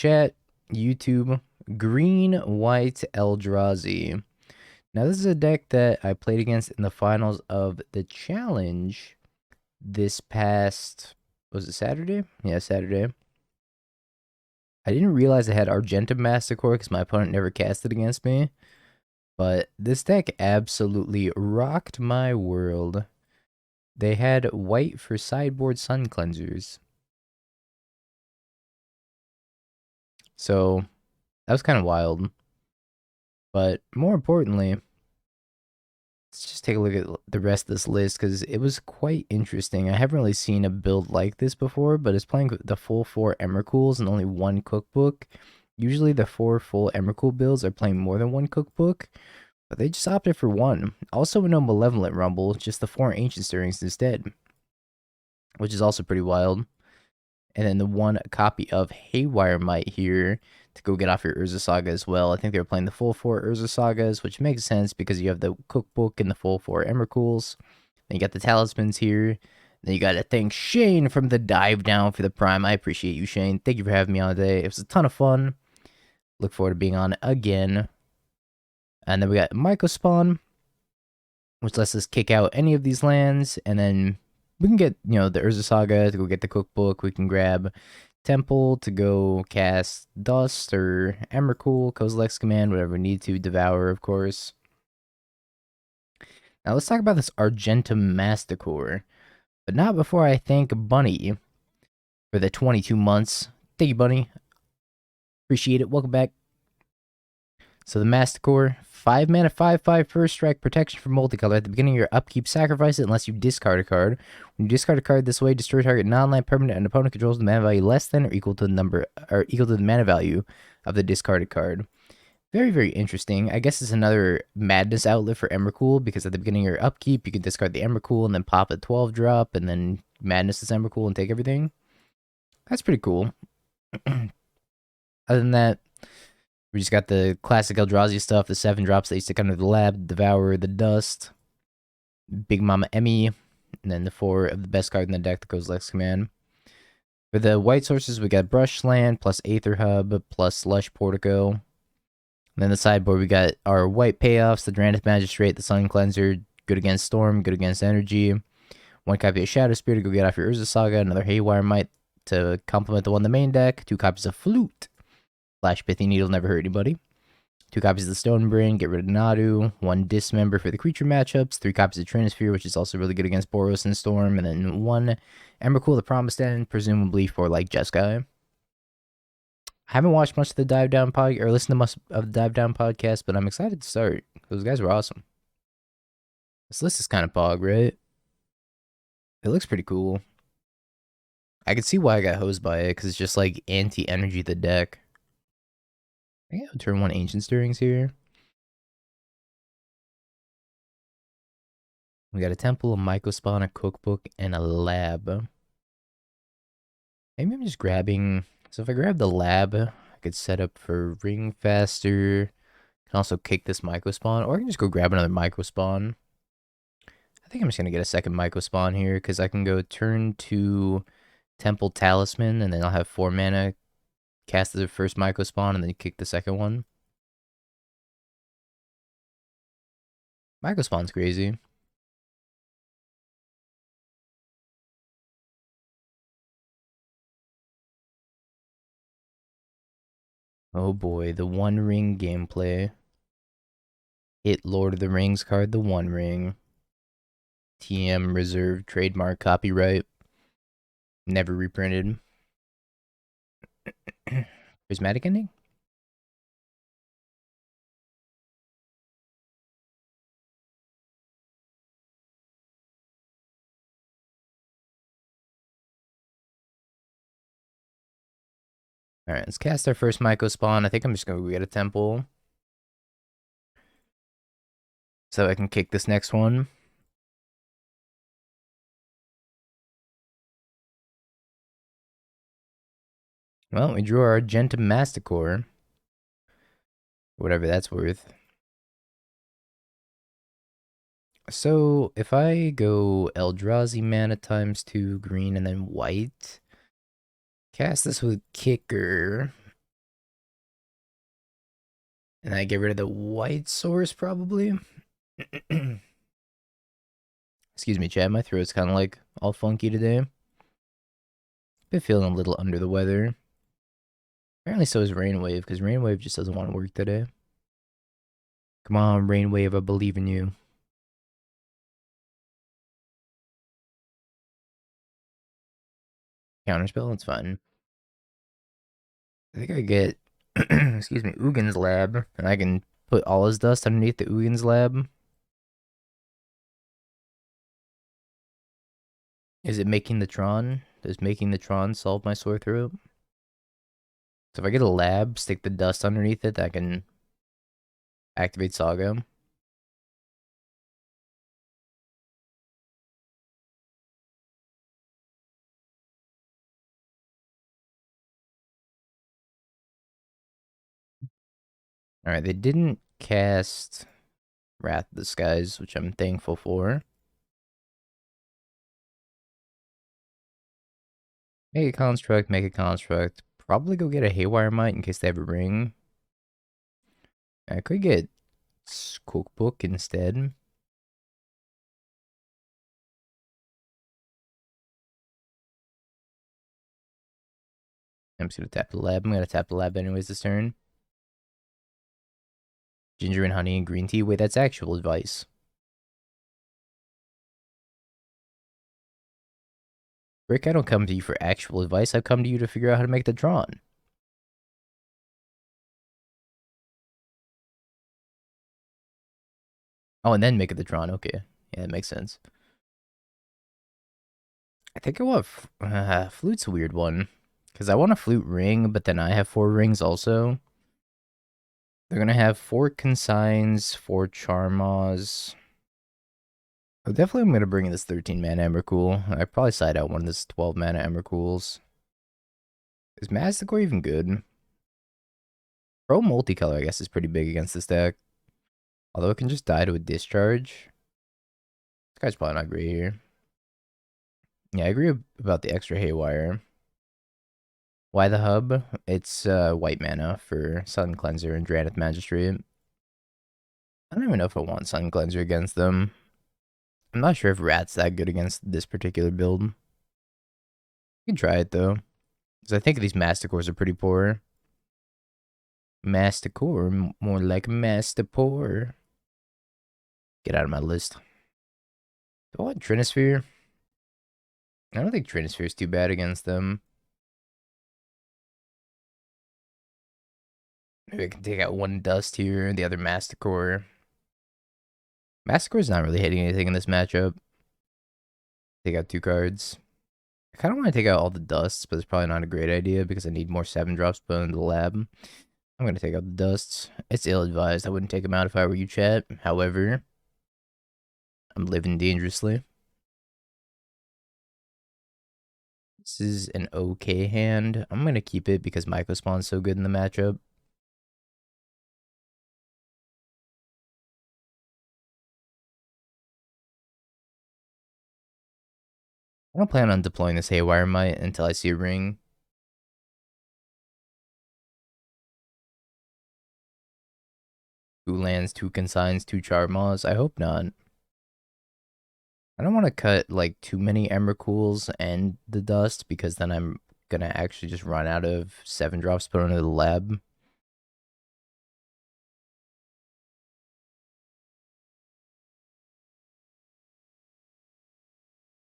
chat, YouTube, green, white, Eldrazi. Now, this is a deck that I played against in the finals of the challenge this past, was it Saturday? Yeah, Saturday. I didn't realize I had Argentum Masticore because my opponent never cast it against me. But this deck absolutely rocked my world. They had white for sideboard Sun Cleansers. So, that was kind of wild. But more importantly, let's just take a look at the rest of this list because it was quite interesting. I haven't really seen a build like this before, but it's playing the full 4 Emrakuls and only 1 cookbook. Usually the 4 full Emrakul builds are playing more than 1 cookbook, but they just opted for 1. Also no Malevolent Rumble, just the 4 Ancient Stirrings instead, which is also pretty wild. And then the 1 copy of Haywire Might here to go get off your Urza Saga as well. I think they were playing the full 4 Urza Sagas, which makes sense because you have the cookbook and the full 4 Emrakuls. Then you got the Talismans here. Then you got to thank Shane from the Dive Down for the Prime. I appreciate you, Shane. Thank you for having me on today. It was a ton of fun. Look forward to being on again. And then we got Mycospawn, which lets us kick out any of these lands. And then we can get, the Urza Saga to go get the cookbook. We can grab Temple to go cast Dust or Emrakul, Kozilek's Command, whatever we need to. Devour, of course. Now let's talk about this Argentum Masticore. But not before I thank Bunny for the 22 months. Thank you, Bunny. Appreciate it. Welcome back. So the Masticore, 5 mana, 5/5 first strike protection for multicolor. At the beginning of your upkeep, sacrifice it unless you discard a card. When you discard a card this way, destroy target non-land permanent and opponent controls the mana value less than or equal to the mana value of the discarded card. Very, very interesting. I guess it's another madness outlet for Emrakul because at the beginning of your upkeep, you can discard the Emrakul and then pop a 12-drop and then madness this Emrakul and take everything. That's pretty cool. Other than that, we just got the classic Eldrazi stuff, the 7 drops that you stick under the lab, Devour, the Dust, Big Mama Emmy, and then the 4 of the best card in the deck that goes Lex Command. For the white sources, we got Brushland, plus Aether Hub, plus Lush Portico. And then the sideboard, we got our white payoffs, the Drannith Magistrate, the Sun Cleanser, good against Storm, good against Energy. 1 copy of Shadow Spear to go get off your Urza Saga, another Haywire Might to complement the one in the main deck, 2 copies of Flute. Flash Pithy Needle, never hurt anybody. 2 copies of the Stonebrain, get rid of Nadu. 1 Dismember for the creature matchups. 3 copies of Trinisphere, which is also really good against Boros and Storm. And then 1 Emrakul, the Promised End, presumably for like Jeskai. I haven't watched much of the Dive Down podcast or listened to much of the Dive Down podcast, but I'm excited to start. Those guys were awesome. This list is kind of pog, right? It looks pretty cool. I can see why I got hosed by it, because it's just like anti-energy the deck. I think I'll turn 1 Ancient Stirrings here. We got a Temple, a Mycospawn, a Cookbook, and a Lab. Maybe I'm just grabbing... So if I grab the Lab, I could set up for Ring faster. Can also kick this Mycospawn, or I can just go grab another Mycospawn. I think I'm just going to get a second Mycospawn here, because I can go turn to Temple Talisman, and then I'll have 4 mana, cast the first Mycospawn, and then kick the second one. Mycospawn's crazy. Oh boy, the One Ring gameplay. Hit Lord of the Rings card, the One Ring. TM reserved, trademark, copyright. Never reprinted. Prismatic Ending? Alright, let's cast our first Mycospawn. I think I'm just going to get a Temple, so I can kick this next one. Well, we drew our Argentum Masticore. Whatever that's worth. So, if I go Eldrazi mana times 2, green, and then white, cast this with Kicker. And I get rid of the white source, probably. Excuse me, Chad. My throat's kind of like all funky today. Been feeling a little under the weather. Apparently, so is Rainwave, because Rainwave just doesn't want to work today. Come on, Rainwave, I believe in you. Counterspell, it's fine. I think I get, excuse me, Ugin's Lab, and I can put all his dust underneath the Ugin's Lab. Is it making the Tron? Does making the Tron solve my sore throat? So if I get a lab, stick the dust underneath it, I can activate Saga. Alright, they didn't cast Wrath of the Skies, which I'm thankful for. Make a construct, make a construct. Probably go get a Haywire Mite in case they have a ring. I could get Cookbook instead. I'm just gonna tap the lab. I'm gonna tap the lab anyways this turn. Ginger and honey and green tea. Wait, that's actual advice. Rick, I don't come to you for actual advice. I come to you to figure out how to make the Tron. Oh, and then make it the Tron. Okay. Yeah, that makes sense. I think I want... Flute's a weird one. Because I want a Flute ring, but then I have 4 rings also. They're going to have 4 Consigns, 4 Charmaws. Oh, definitely I'm going to bring in this 13 mana Emrakul. I probably side out one of this 12 mana Emrakuls. Is Masticore even good? Pro multicolor, I guess, is pretty big against this deck. Although it can just die to a discharge. This guy's probably not great here. Yeah, I agree about the extra Haywire. Why the hub? It's white mana for Sun Cleanser and Drannith Magistrate. I don't even know if I want Sun Cleanser against them. I'm not sure if Rat's that good against this particular build. You can try it though. Because I think these Masticores are pretty poor. Masticore, more like Mastipore. Get out of my list. Do I want Trinisphere? I don't think Trinisphere is too bad against them. Maybe I can take out one Dust here, the other Masticore. Masticore's not really hitting anything in this matchup. Take out 2 cards. I kind of want to take out all the dusts, but it's probably not a great idea because I need more 7-drops put into the lab. I'm going to take out the dusts. It's ill-advised. I wouldn't take them out if I were you, chat. However, I'm living dangerously. This is an okay hand. I'm going to keep it because Mycospawn's so good in the matchup. I don't plan on deploying this Haywire Mite until I see a ring. 2 lands, 2 consigns, 2 Charmaws. I hope not. I don't want to cut like too many Emrakuls and the dust because then I'm gonna actually just run out of 7-drops put into the lab.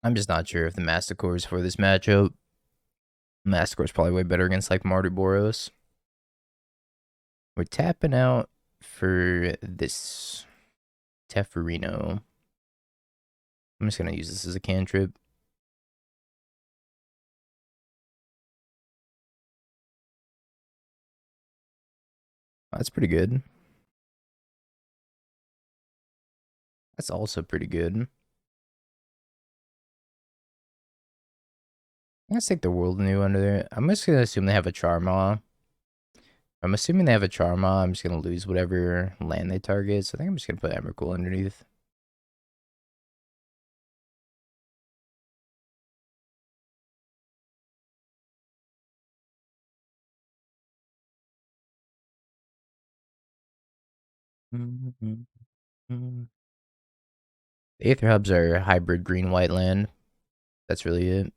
I'm just not sure if the Masticore is for this matchup. Masticore is probably way better against like Mardu Boros. We're tapping out for this Teferino. I'm just gonna use this as a cantrip. That's pretty good. That's also pretty good. Let's take the World New under there. I'm just gonna assume they have a Charmaw. I'm assuming they have a Charmaw. I'm just gonna lose whatever land they target. So I think I'm just gonna put Emrakul underneath. The Aether Hubs are hybrid green-white land. That's really it.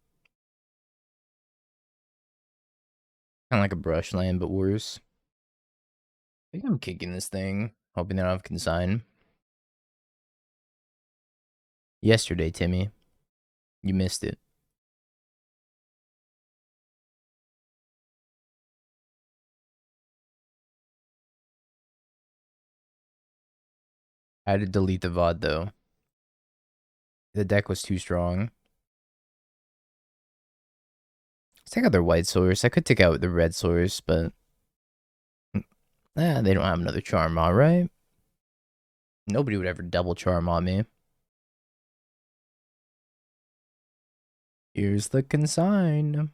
Kind of like a brush land, but worse. I think I'm kicking this thing, hoping they don't have consign. Yesterday, Timmy. You missed it. I had to delete the VOD, though. The deck was too strong. Let's take out their white source. I could take out the red source, but... they don't have another charm, alright? Nobody would ever double charm on me. Here's the consign.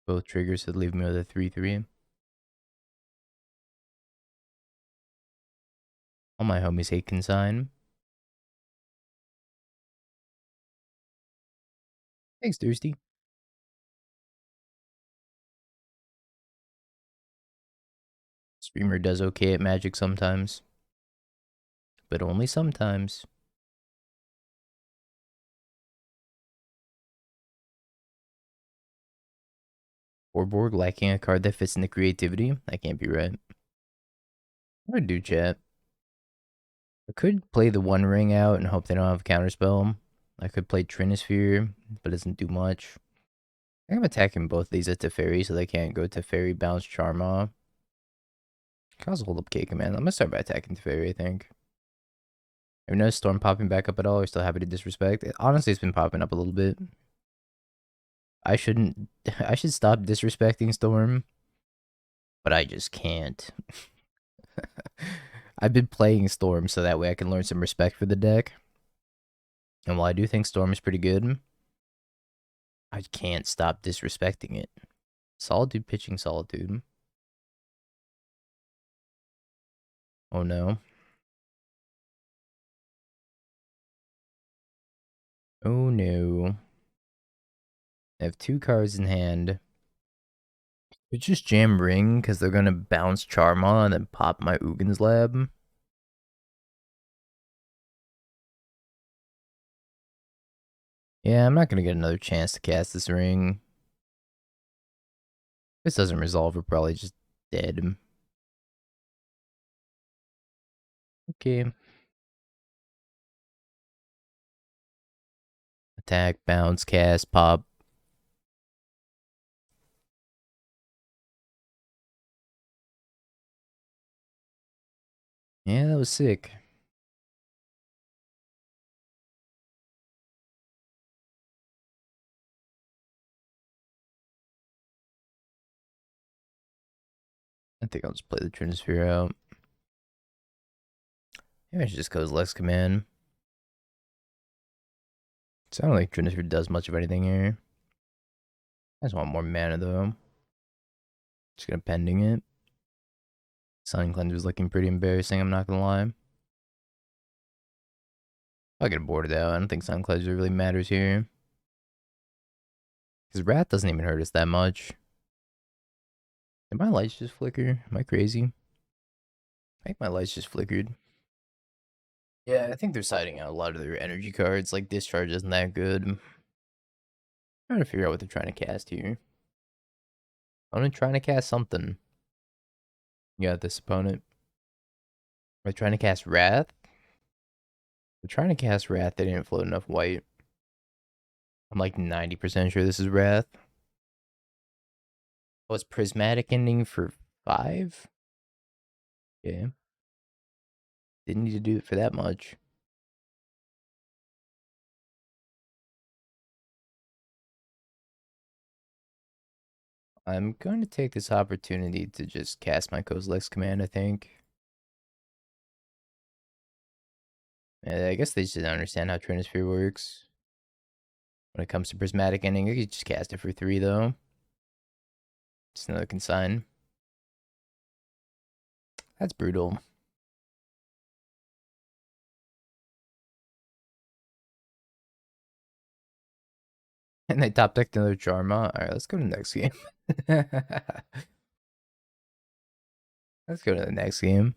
Both triggers would leave me with a 3-3. All my homies hate consign. Thanks, Thirsty. Streamer does okay at Magic sometimes. But only sometimes. Or board lacking a card that fits into creativity? That can't be right. What do I do, chat? I could play the One Ring out and hope they don't have a counterspell. I could play Trinisphere, but it doesn't do much. I think I'm attacking both these at Teferi so they can't go Teferi, bounce Charma. Cause hold up K command. I'm gonna start by attacking Teferi, I think. Have you noticed Storm popping back up at all? Or still happy to disrespect? Honestly, it's been popping up a little bit. I should stop disrespecting Storm. But I just can't. I've been playing Storm so that way I can learn some respect for the deck. And while I do think Storm is pretty good, I can't stop disrespecting it. Solitude pitching Solitude. Oh no. Oh no. I have 2 cards in hand. We just jam Ring because they're gonna bounce Charma and then pop my Ugin's Lab. Yeah, I'm not gonna get another chance to cast this Ring. If this doesn't resolve, we're probably just dead. Okay. Attack, bounce, cast, pop. Yeah, that was sick. I think I'll just play the Trinisphere out. Maybe I should just go as Lex Command. It's not like Trinisphere does much of anything here. I just want more mana though. Just gonna pending it. Sun Cleanser's looking pretty embarrassing, I'm not gonna lie. I'll get boarded out. I don't think Sun Cleanser really matters here. Because Wrath doesn't even hurt us that much. Did my lights just flicker? Am I crazy? I think my lights just flickered. Yeah, I think they're siding out a lot of their energy cards. Like, Discharge isn't that good. I'm trying to figure out what they're trying to cast here. I'm trying to cast something. You got this opponent. Are they trying to cast Wrath? They're trying to cast Wrath. They didn't float enough white. I'm like 90% sure this is Wrath. Oh, it's Prismatic Ending for 5? Yeah. Didn't need to do it for that much. I'm going to take this opportunity to just cast my Kozilek's command, I think. I guess they just didn't understand how Trinisphere works. When it comes to Prismatic Ending, I could just cast it for 3, though. Just another consign. That's brutal. And they top decked another Charma. Alright, let's go to the next game. Let's go to the next game.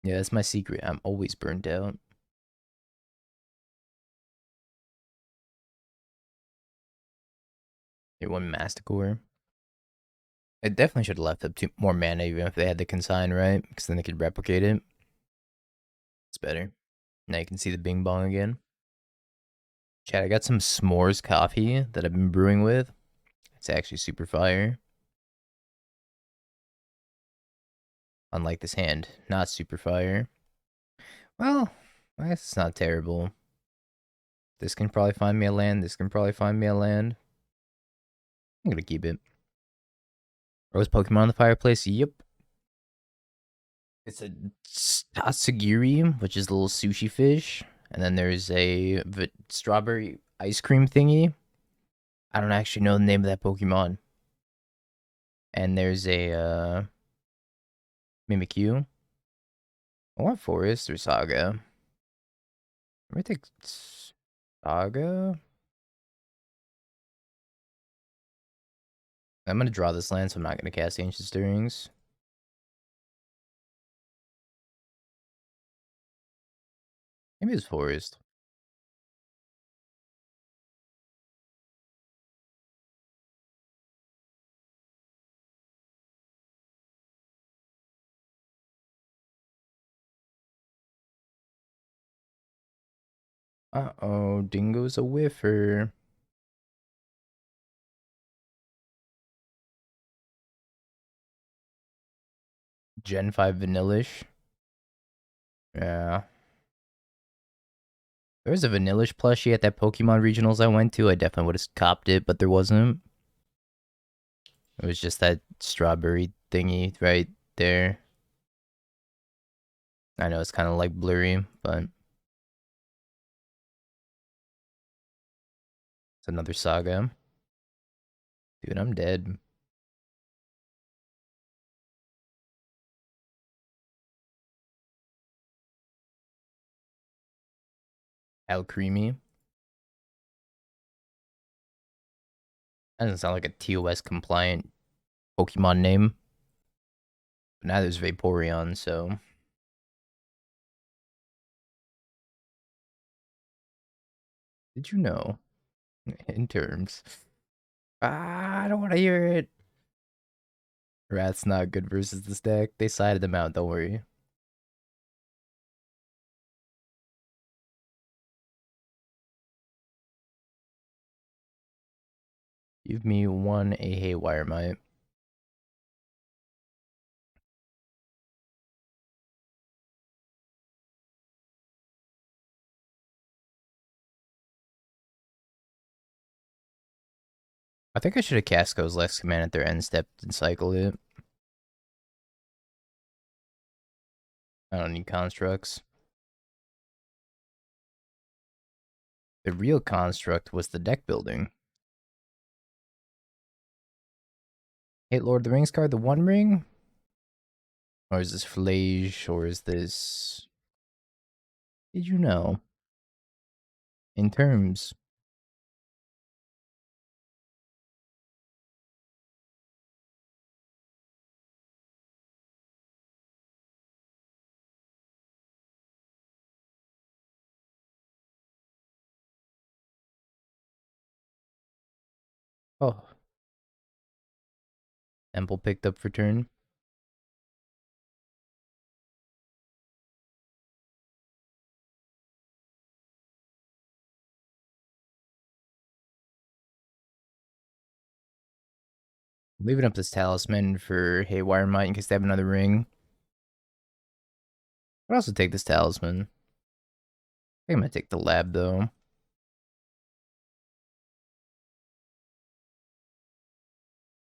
Yeah, that's my secret. I'm always burnt out. They won Masticore. It definitely should have left up two more mana even if they had the consign, right? Because then they could replicate it. It's better. Now you can see the Bing Bong again. Chat, I got some s'mores coffee that I've been brewing with. It's actually super fire. Unlike this hand, not super fire. Well, I guess it's not terrible. This can probably find me a land. This can probably find me a land. I'm gonna keep it. Rose Pokemon in the fireplace? Yep. It's a Tatsugiri, which is a little sushi fish. And then there's a strawberry ice cream thingy. I don't actually know the name of that Pokemon. And there's a Mimikyu. I want Forest or Saga. I'm gonna take Saga. I'm gonna draw this land, so I'm not gonna cast Ancient Stirrings. Maybe it's Forest. Uh-oh, Dingo's a whiffer. Gen 5 Vanillish. Yeah. There was a Vanillish plushie at that Pokemon Regionals I went to. I definitely would have copped it, but there wasn't. It was just that strawberry thingy right there. I know it's kind of like blurry, but it's another Saga. Dude, I'm dead. Alcremie. That doesn't sound like a TOS compliant Pokemon name. But now there's Vaporeon, so. Did you know? In terms. I don't want to hear it. Rat's not good versus this deck. They sided them out, don't worry. Give me one a Haywire Mite. I think I should have cast Go's Lex Command at their end step and cycled it. I don't need constructs. The real construct was the deck building. Hate Lord of the Rings card, the One Ring? Or is this Flage? Or is this... Did you know? In terms... Oh. Temple picked up for turn. Leaving up this Talisman for Haywire Mite in case they have another ring. I'd also take this Talisman. I think I'm gonna take the Lab, though.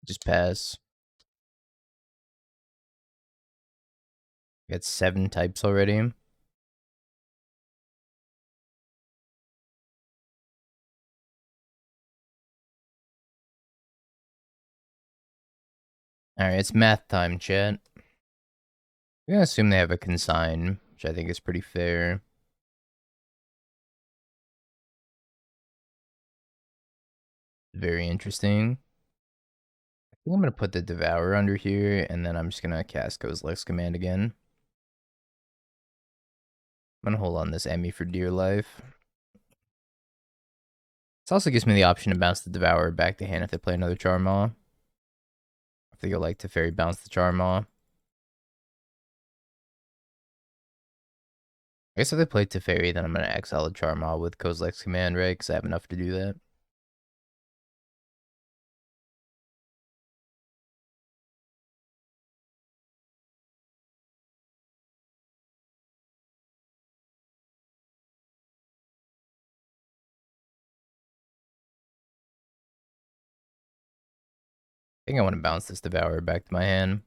Just pass. Got 7 types already. Alright, it's math time, chat. I'm gonna assume they have a consign, which I think is pretty fair. Very interesting. I think I'm gonna put the Devour under here, and then I'm just gonna cast Kozilek's Command again. I'm gonna hold on this Emmy for dear life. This also gives me the option to bounce the Devourer back to hand if they play another Charmaw. If they go like Teferi, bounce the Charmaw. I guess if they play Teferi, then I'm gonna exile the Charmaw with Kozilek's Command, right? Because I have enough to do that. I think I want to bounce this Devourer back to my hand.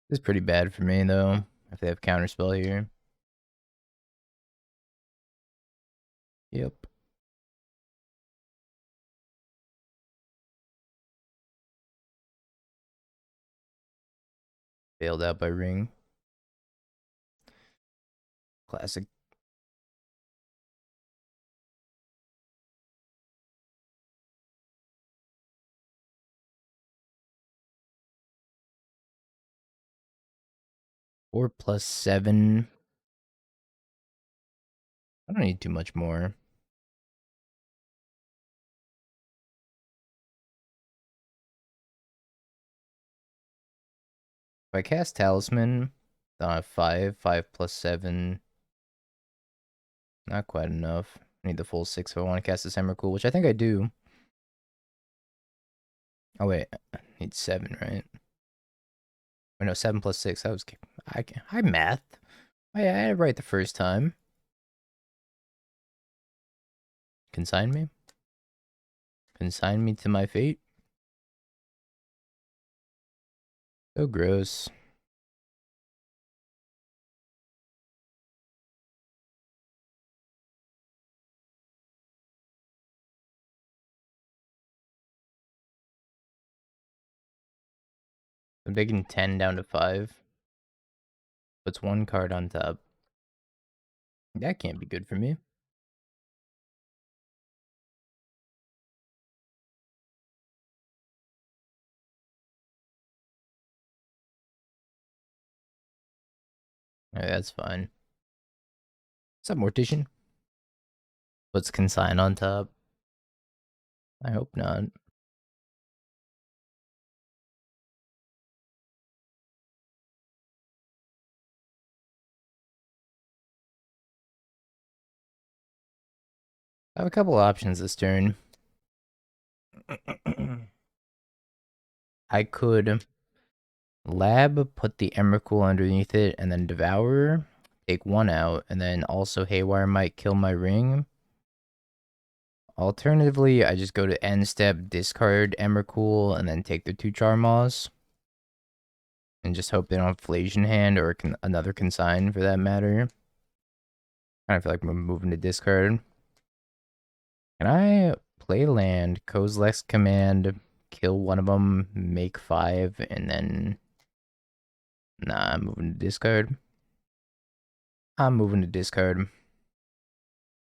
This is pretty bad for me, though, if they have Counterspell here. Yep. Bailed out by Ring. Classic. Four plus 7. I don't need too much more. If I cast Talisman, I have 5. 5 plus 7. Not quite enough. I need the full 6 if I want to cast this Emrakul, which I think I do. Oh, wait. I need 7, right? Or no, 7 plus 6. That was... I math. I had it right the first time. Consign me? Consign me to my fate? So gross. I'm taking 10 down to 5. Puts 1 card on top. That can't be good for me. Alright, that's fine. What's up, Mortician? Puts Consign on top. I hope not. I have a couple options this turn. I could Lab, put the Emrakul underneath it, and then Devour, take 1 out, and then also Haywire might kill my Ring. Alternatively, I just go to end step, discard Emrakul, and then take the 2 Charmaws. And just hope they don't have Flasion Hand or another Consign for that matter. I feel like I'm moving to discard. Can I play land, Kozilek's Command, kill one of them, make 5, and then... Nah, I'm moving to discard. I'm moving to discard.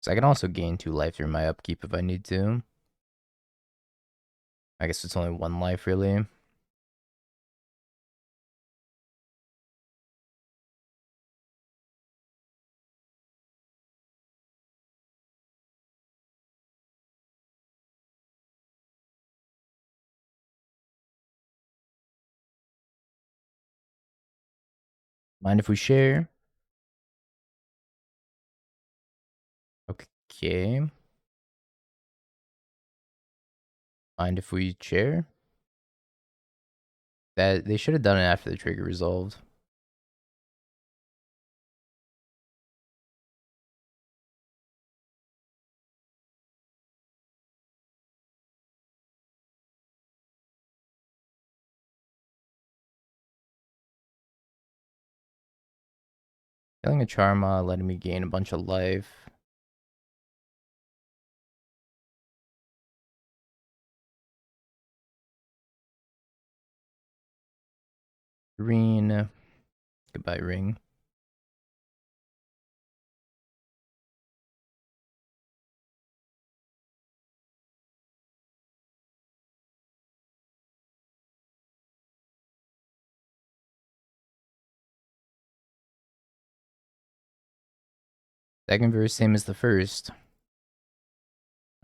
So I can also gain 2 life through my upkeep if I need to. I guess it's only 1 life, really. Mind if we share? Okay. Mind if we share? That they should have done it after the trigger resolved. Killing a Charma, letting me gain a bunch of life. Green. Goodbye, Ring. Second verse, same as the first.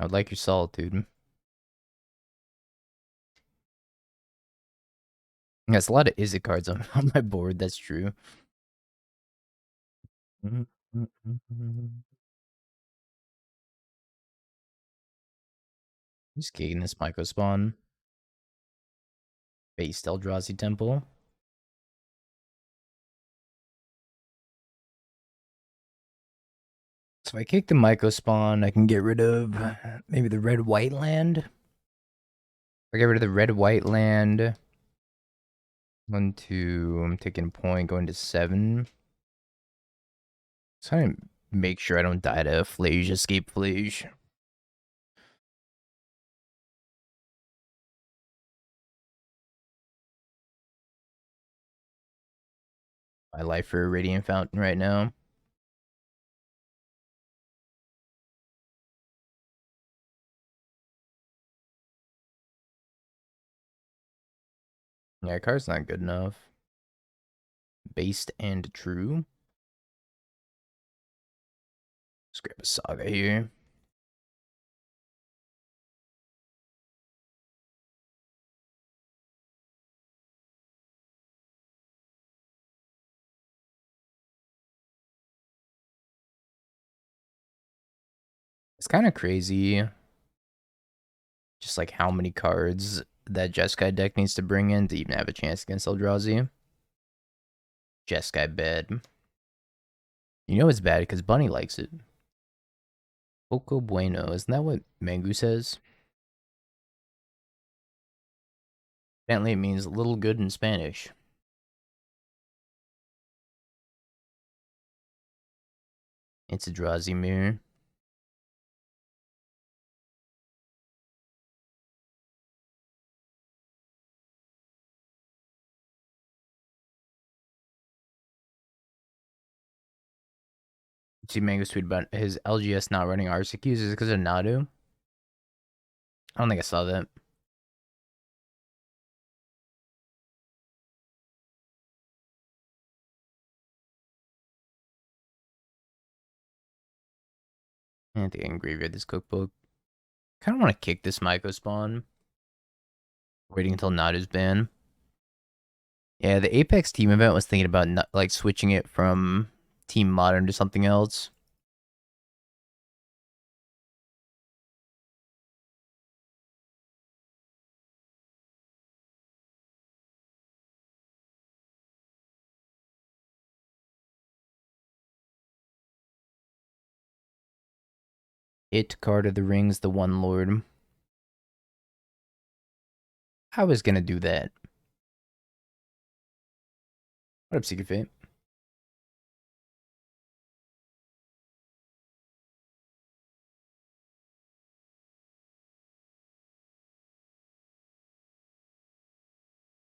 I would like your solitude. There's a lot of Izzet cards on, on my board, that's true. Just kicking this Micro Spawn. Based Eldrazi Temple. So if I kick the Micro Spawn, I can get rid of maybe the red-white land. If I get rid of the red-white land. 1, 2, I'm taking a point, going to 7. So I make sure I don't die to Flage, Escape Flage. My life for a Radiant Fountain right now. Yeah, card's not good enough. Based and true. Let's grab a Saga here. It's kind of crazy. Just like how many cards that Jeskai deck needs to bring in to even have a chance against Eldrazi. Jeskai bad. You know it's bad because Bunny likes it. Poco bueno. Isn't that what Mangu says? Apparently it means little good in Spanish. It's a Drazi mirror. See Mango's tweet about his LGS not running RCQs. Is it because of Nadu? I don't think I saw that. I think I can graveyard this cookbook. Kind of want to kick this Myco spawn. Waiting until Nadu's banned. Yeah, the Apex team event was thinking about not, like switching it from Team Modern to something else. It card of the rings, the One Lord. I was gonna do that. What up, Secret Fate?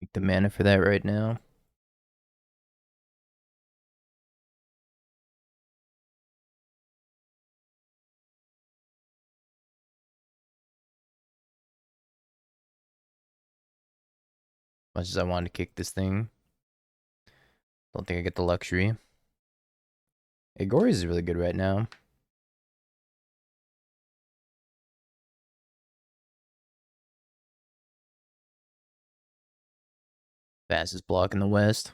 Take the mana for that right now. Much as I want to kick this thing. Don't think I get the luxury. Agori is really good right now. Fastest block in the West.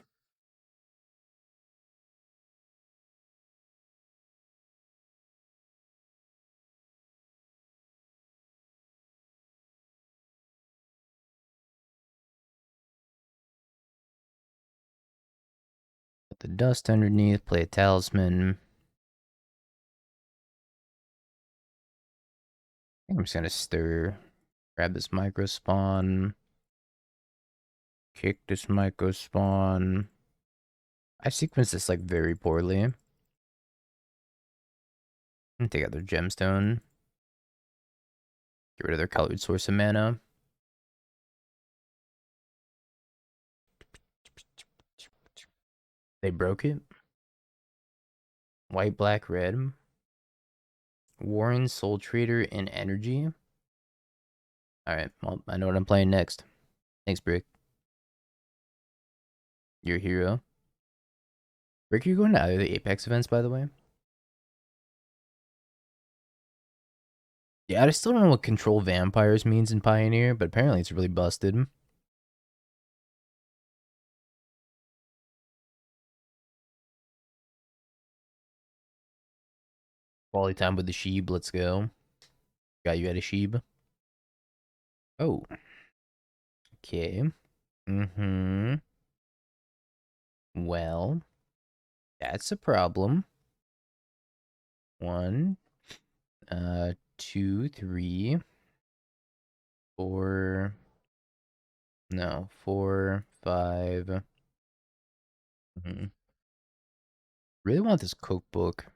Put the dust underneath, play a talisman. I think I'm just gonna stir. Grab this micro spawn. Kick this micro spawn. I sequenced this like very poorly. And take out their gemstone. Get rid of their colored source of mana. They broke it. White, black, red. Warren, Soul Trader, and Energy. Alright, well, I know what I'm playing next. Thanks, Brick. Your hero. Brick, you're going to either of the Apex events, by the way? Yeah, I still don't know what control vampires means in Pioneer, but apparently it's really busted. Quality time with the Sheeb, let's go. Got you at a Sheeb. Oh, okay. Mm-hmm. Well, that's a problem. 1, 2, 3, 4. No, 4, 5. Mhm. Really want this cookbook.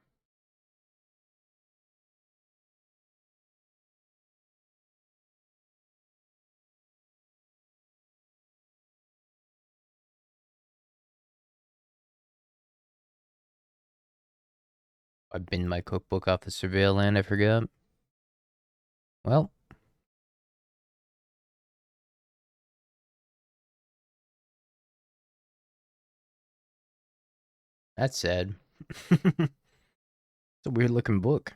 I binned my cookbook off the surveil land, I forgot. Well, that's sad. It's a weird looking book.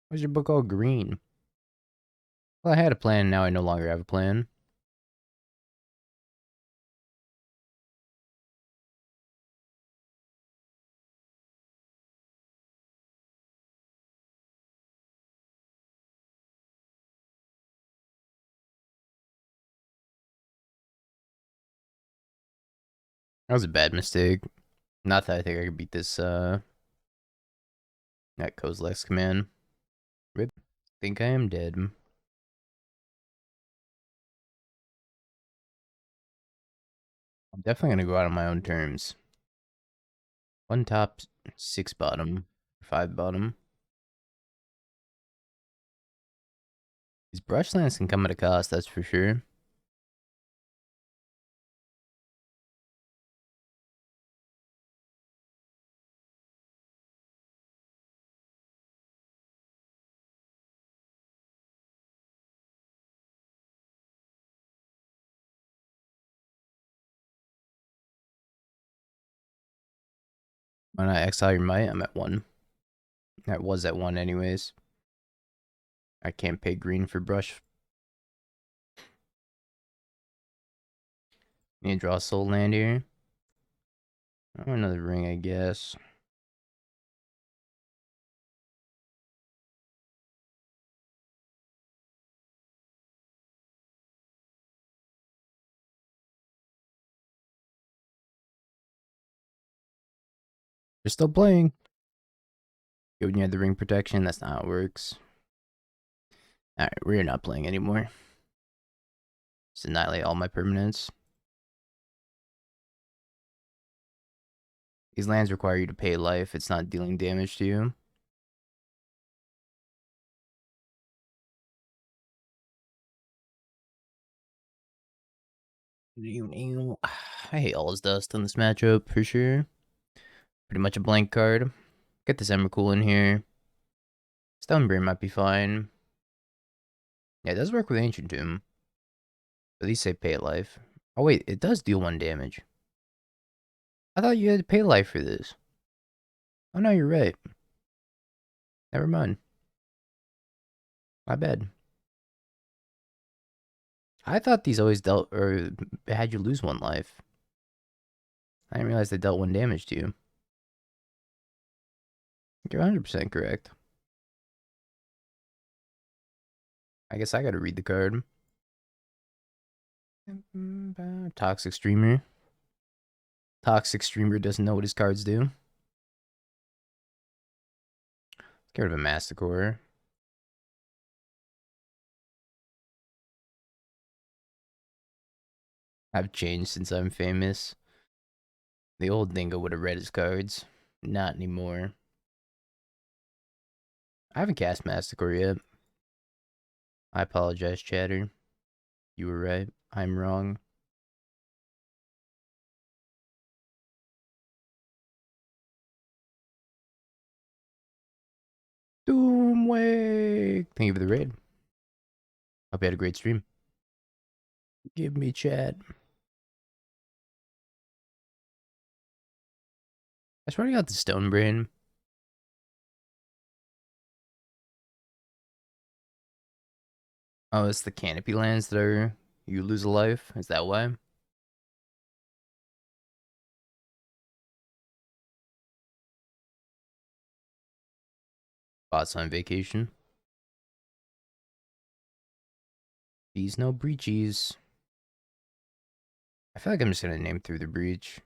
Why's your book all green? Well, I had a plan, now I no longer have a plan. That was a bad mistake. Not that I think I could beat this, that Kozilek's command. Rip. Think I am dead. I'm definitely gonna go out on my own terms. 1 top, 6 bottom, 5 bottom. These brushlands can come at a cost, that's for sure. Why not exile your might? I'm at 1. That was at 1 anyways. I can't pay green for brush. Need to draw a soul land here. Oh, another ring, I guess. They're still playing. Good, when you have the ring protection, that's not how it works. Alright, we're not playing anymore. Just annihilate all my permanents. These lands require you to pay life. It's not dealing damage to you. I hate all his dust on this matchup for sure. Pretty much a blank card. Get this Emrakul in here. Stonebrain might be fine. Yeah, it does work with Ancient Tomb. At least say pay life. Oh wait, it does deal 1 damage. I thought you had to pay life for this. Oh no, you're right. Never mind. My bad. I thought these always dealt, or had you lose 1 life. I didn't realize they dealt 1 damage to you. You're 100% correct. I guess I gotta read the card. Toxic Streamer. Toxic Streamer doesn't know what his cards do. Let's get rid of a Masticore. I've changed since I'm famous. The old Dingo would have read his cards. Not anymore. I haven't cast Masticore yet. I apologize, Chatter. You were right. I'm wrong. Doomwake! Thank you for the raid. Hope you had a great stream. Give me chat. I was running out the Stone Brain. Oh, it's the canopy lands that are you lose a life. Is that why? Bots on vacation. These no breachies. I feel like I'm just gonna name through the breach.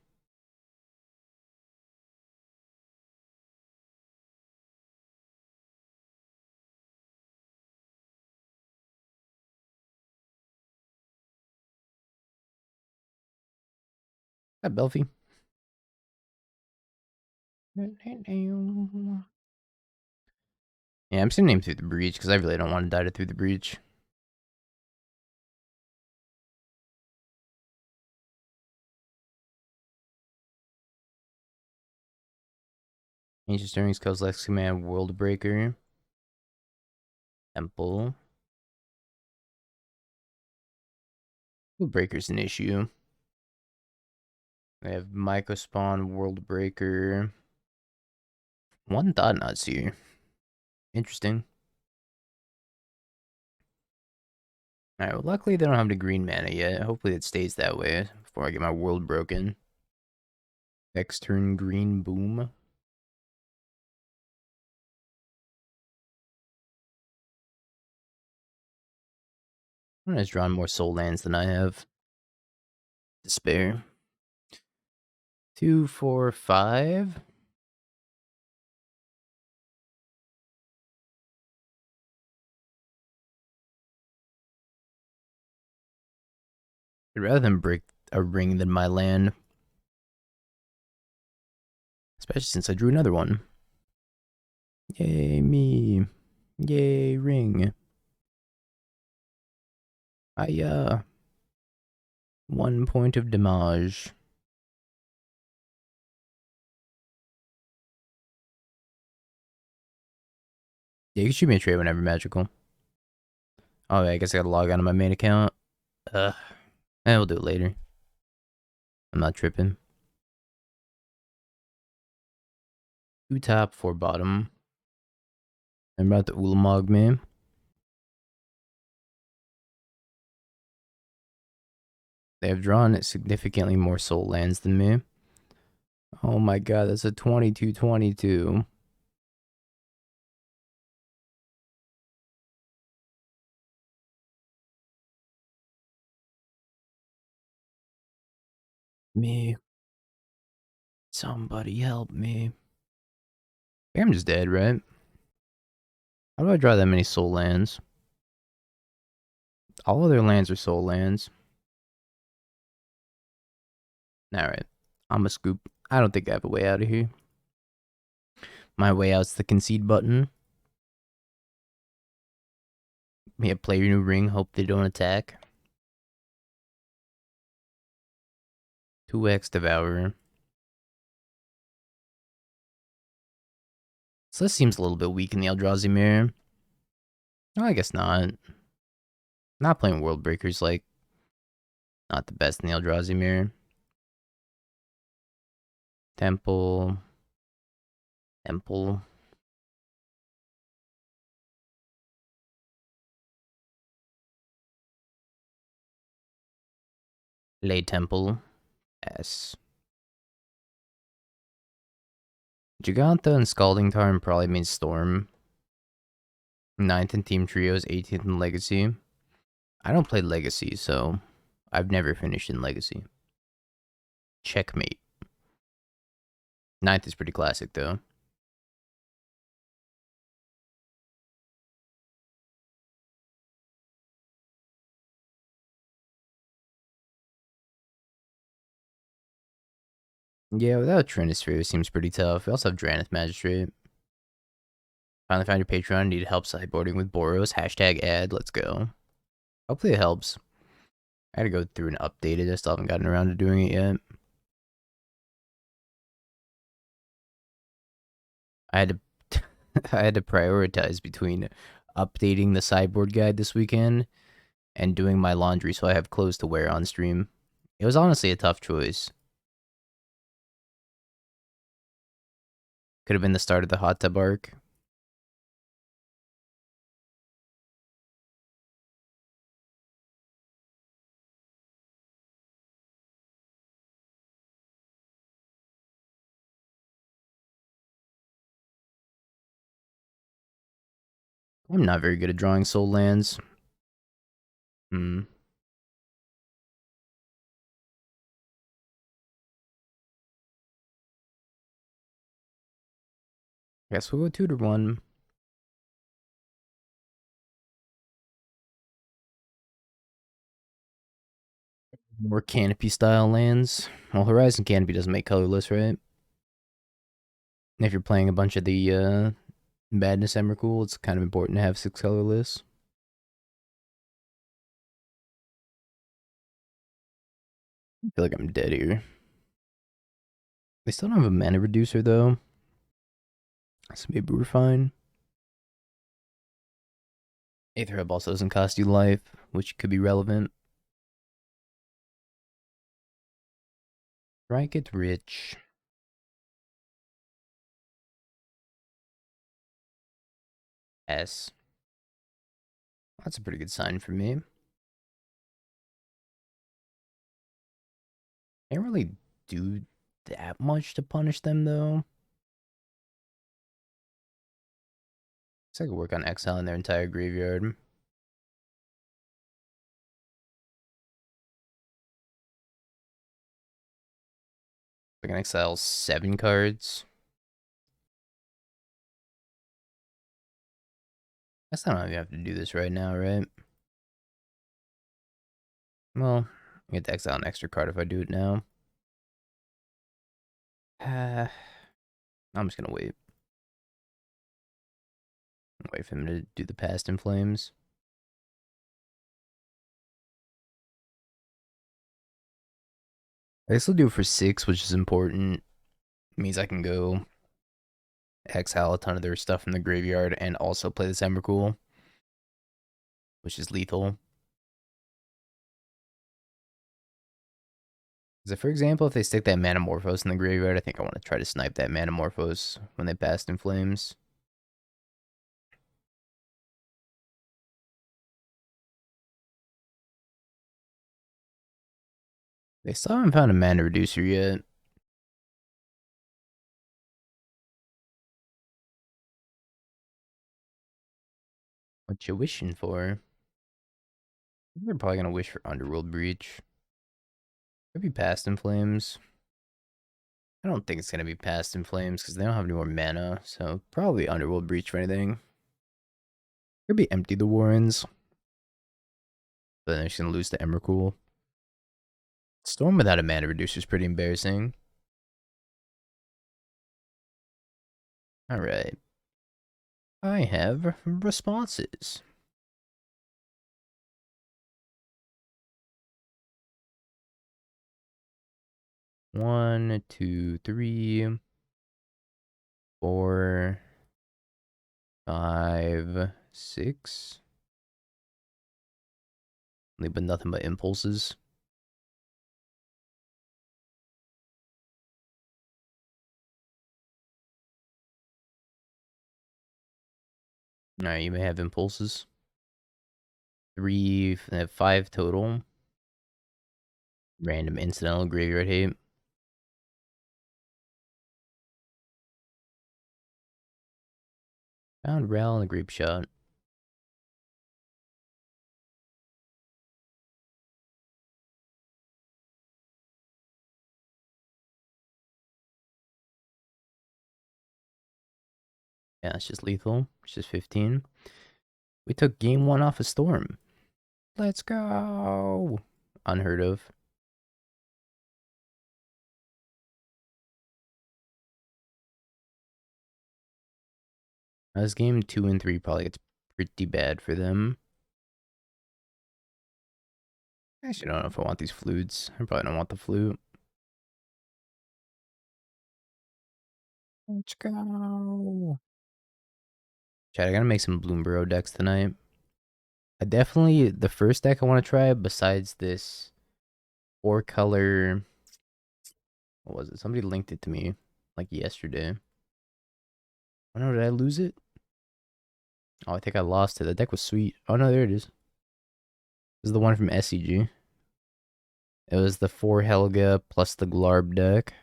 Hi, Belfie. Yeah, I'm just gonna name through the breach because I really don't want to die to through the breach. Ancient Stirrings, Coast Lex Command, World Breaker, Temple. World Breaker's an issue. We have Mycospawn, World Breaker. One Thought Knot's here. Interesting. Alright, well, luckily they don't have the green mana yet. Hopefully it stays that way before I get my world broken. Next turn, green boom. One has drawn more soul lands than I have. Despair. 2, 4, 5. I'd rather than break a ring than my land. Especially since I drew another one. Yay, me. Yay, ring. I, 1 point of damage. Yeah, you can shoot me a trade whenever magical. Oh, yeah, I guess I gotta log on to my main account. We'll do it later. I'm not tripping. 2 top, 4 bottom. I'm about to Ulamog me. They have drawn significantly more soul lands than me. Oh my god, that's a 22-22. Me. Somebody help me. I think I'm just dead, right? How do I draw that many soul lands? All other lands are soul lands. Alright. I'm a scoop. I don't think I have a way out of here. My way out's the concede button. Yeah, play your new ring. Hope they don't attack. 2x Devourer. So this seems a little bit weak in the Eldrazi mirror. No, I guess not. Not playing World Breakers, like, not the best in the Eldrazi mirror. Temple. Temple. Lay Temple. S. Giganta and Scalding Tarn probably means Storm. 9th in Team Trios, 18th in Legacy. I don't play Legacy, so I've never finished in Legacy. Checkmate. 9th is pretty classic, though. Yeah, without Trinisphere, it seems pretty tough. We also have Drannith Magistrate. Finally found your Patreon. Need help sideboarding with Boros. Hashtag ad. Let's go. Hopefully it helps. I gotta go through and update it. I still haven't gotten around to doing it yet. I had to I had to prioritize between updating the sideboard guide this weekend and doing my laundry so I have clothes to wear on stream. It was honestly a tough choice. Could have been the start of the hot tub arc. I'm not very good at drawing soul lands. Hmm. Guess we'll go 2-1. More canopy style lands. Well, Horizon Canopy doesn't make colorless, right? If you're playing a bunch of the Madness Emrakul, it's kind of important to have 6 colorless. I feel like I'm dead here. They still don't have a mana reducer though, so maybe we're fine. Aether Hub also doesn't cost you life, which could be relevant. Right, get rich. S. That's a pretty good sign for me. Can't really do that much to punish them though. So I could work on exiling their entire graveyard. I can exile 7 cards. That's not how you have to do this right now, right? Well, I get to exile an extra card if I do it now. I'm just gonna wait. Wait for him to do the Past in Flames. I guess I'll do it for 6, which is important. It means I can go exile a ton of their stuff from the graveyard and also play this Emrakul, which is lethal. So for example, if they stick that Manamorphose in the graveyard, I think I want to try to snipe that Manamorphose when they Past in Flames. They still haven't found a mana reducer yet. What you wishing for? They're probably gonna wish for Underworld Breach. Could be Past in Flames. I don't think it's gonna be Past in Flames because they don't have any more mana, so probably Underworld Breach for anything. Could be Empty the Warrens, but then they're just gonna lose to Emrakul. Storm without a mana reducer is pretty embarrassing. Alright. I have responses. One, two, 3, 4, 5, 6. But nothing but impulses. Alright, you may have impulses. 3, 5 total. Random incidental graveyard hate. Found Rel and a Gloomshot. Yeah, it's just lethal. It's just 15. We took game 1 off a Storm. Let's go! Unheard of. As game 2 and 3 probably gets pretty bad for them. I actually don't know if I want these flutes. I probably don't want the flute. Let's go. Chat, I gotta make some Bloomburrow decks tonight. The first deck I want to try, besides this 4-color, what was it? Somebody linked it to me, like yesterday. Oh no, did I lose it? Oh, I think I lost it. The deck was sweet. Oh no, there it is. This is the one from SCG. It was the 4 Helga plus the Glarb deck.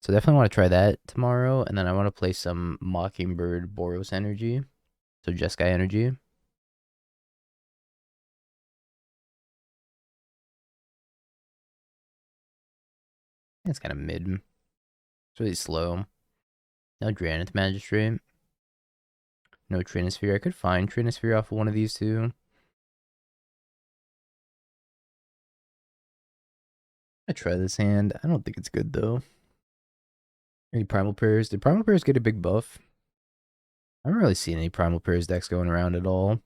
So definitely want to try that tomorrow. And then I want to play some Mockingbird Boros Energy. So Jeskai energy. It's kind of mid. It's really slow. No Granite Magistrate. No Trinisphere. I could find Trinisphere off of one of these two. I try this hand. I don't think it's good though. Any Primal Pairs? Did Primal Pairs get a big buff? I haven't really seen any Primal Pairs decks going around at all.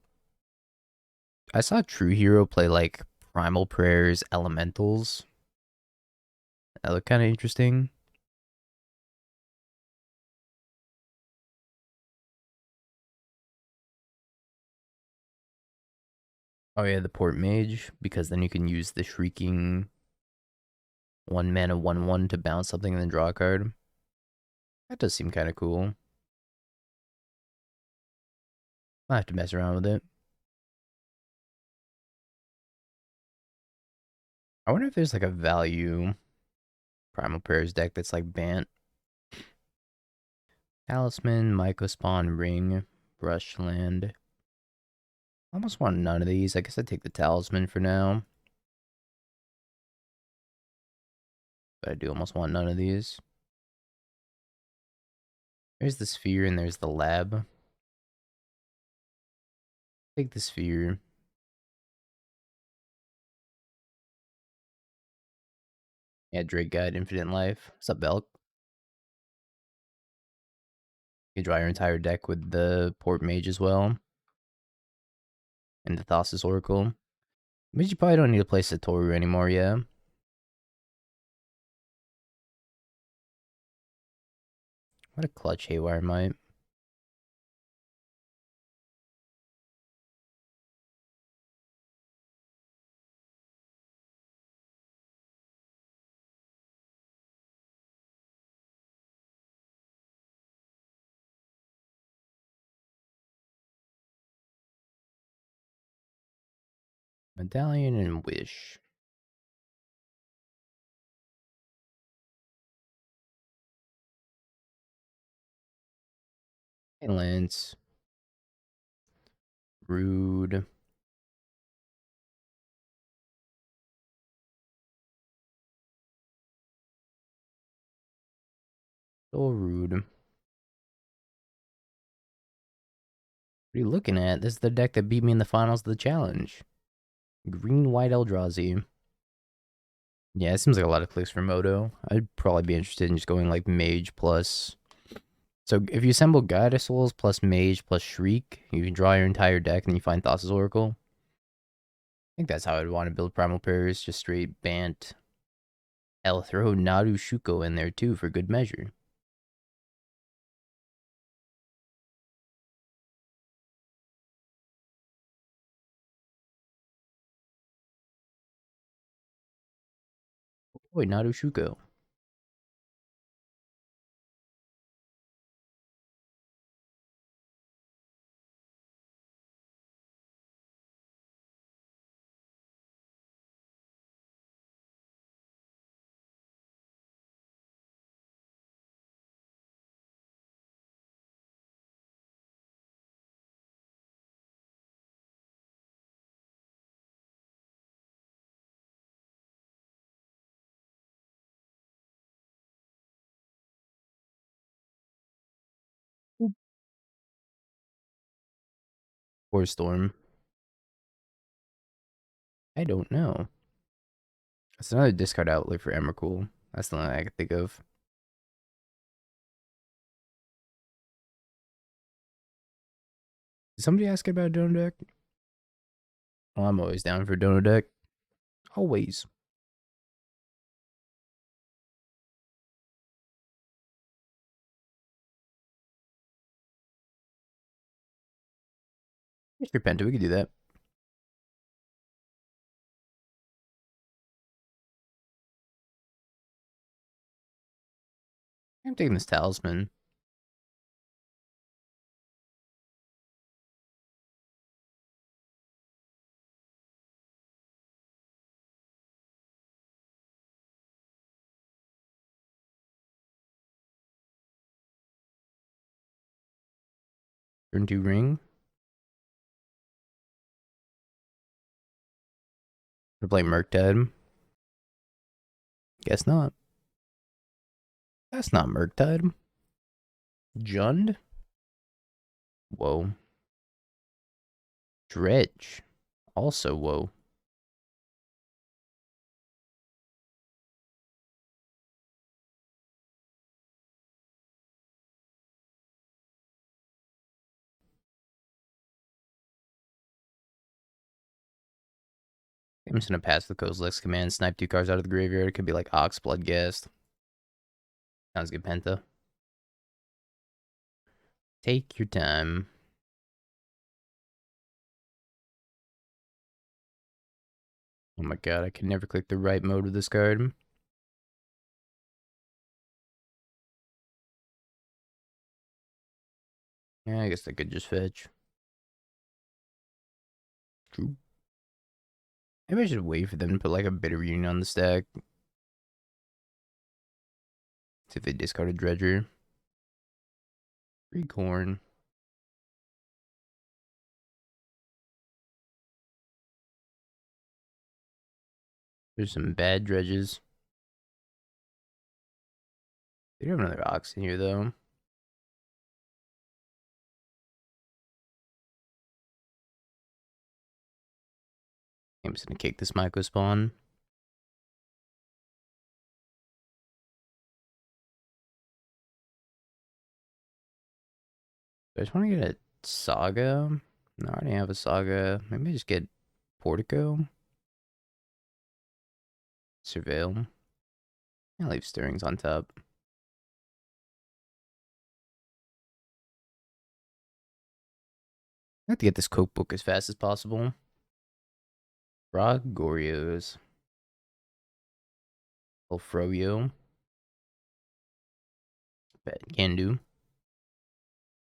I saw True Hero play like Primal Prayers Elementals. That looked kind of interesting. Oh yeah, the Port Mage, because then you can use the Shrieking 1 mana 1/1 to bounce something and then draw a card. That does seem kind of cool. I'll have to mess around with it. I wonder if there's like a value Primal Prayers deck that's like Bant. Talisman, Mycospawn, Ring, Brushland. I almost want none of these. I guess I'd take the Talisman for now. But I do almost want none of these. There's the Sphere and there's the Lab. Take the Sphere. Yeah, Drake Guide, Infinite Life. What's up, Belk? You draw your entire deck with the Port Mage as well. And the Thassa's Oracle. But you probably don't need to play Satoru anymore, yeah. What a clutch Haywire Might. Medallion and Wish. Hey, Lance. Rude. So rude. What are you looking at? This is the deck that beat me in the finals of the challenge. Green, white Eldrazi. Yeah, it seems like a lot of clicks for Moto. I'd probably be interested in just going like Mage plus. So if you assemble Goddess Souls plus Mage plus Shriek, you can draw your entire deck and then you find Thassa's Oracle. I think that's how I'd want to build Primal Pairs, just straight Bant. I'll throw Naru Shuko in there too for good measure. Boy, Naru Shuko. Or Storm. I don't know. That's another discard outlet for Emrakul. That's the only I can think of. Did somebody ask about a Dono deck? Oh, I'm always down for a Dono deck. Always. Mr. Penta, we could do that. I'm taking this Talisman. Turn 2 ring. They're playing Murktide. Guess not. That's not Murktide. Jund? Whoa. Dredge. Also whoa. I'm just gonna pass the Kozilek's command, snipe 2 cards out of the graveyard. It could be like Ox, Bloodghast. Sounds good, Penta. Take your time. Oh my god, I can never click the right mode with this card. Yeah, I guess I could just fetch. True. Maybe I should wait for them to put like a Bitter Union on the stack. See if they discard a Dredger. Free corn. There's some bad dredges. They do have another Ox in here though. I'm just gonna kick this Myco spawn. I just want to get a Saga. No, I already have a Saga. Maybe just get Portico. Surveil. I'll leave Stirrings on top. I have to get this Coke book as fast as possible. Rock Gorios. Froyo. Bet can do.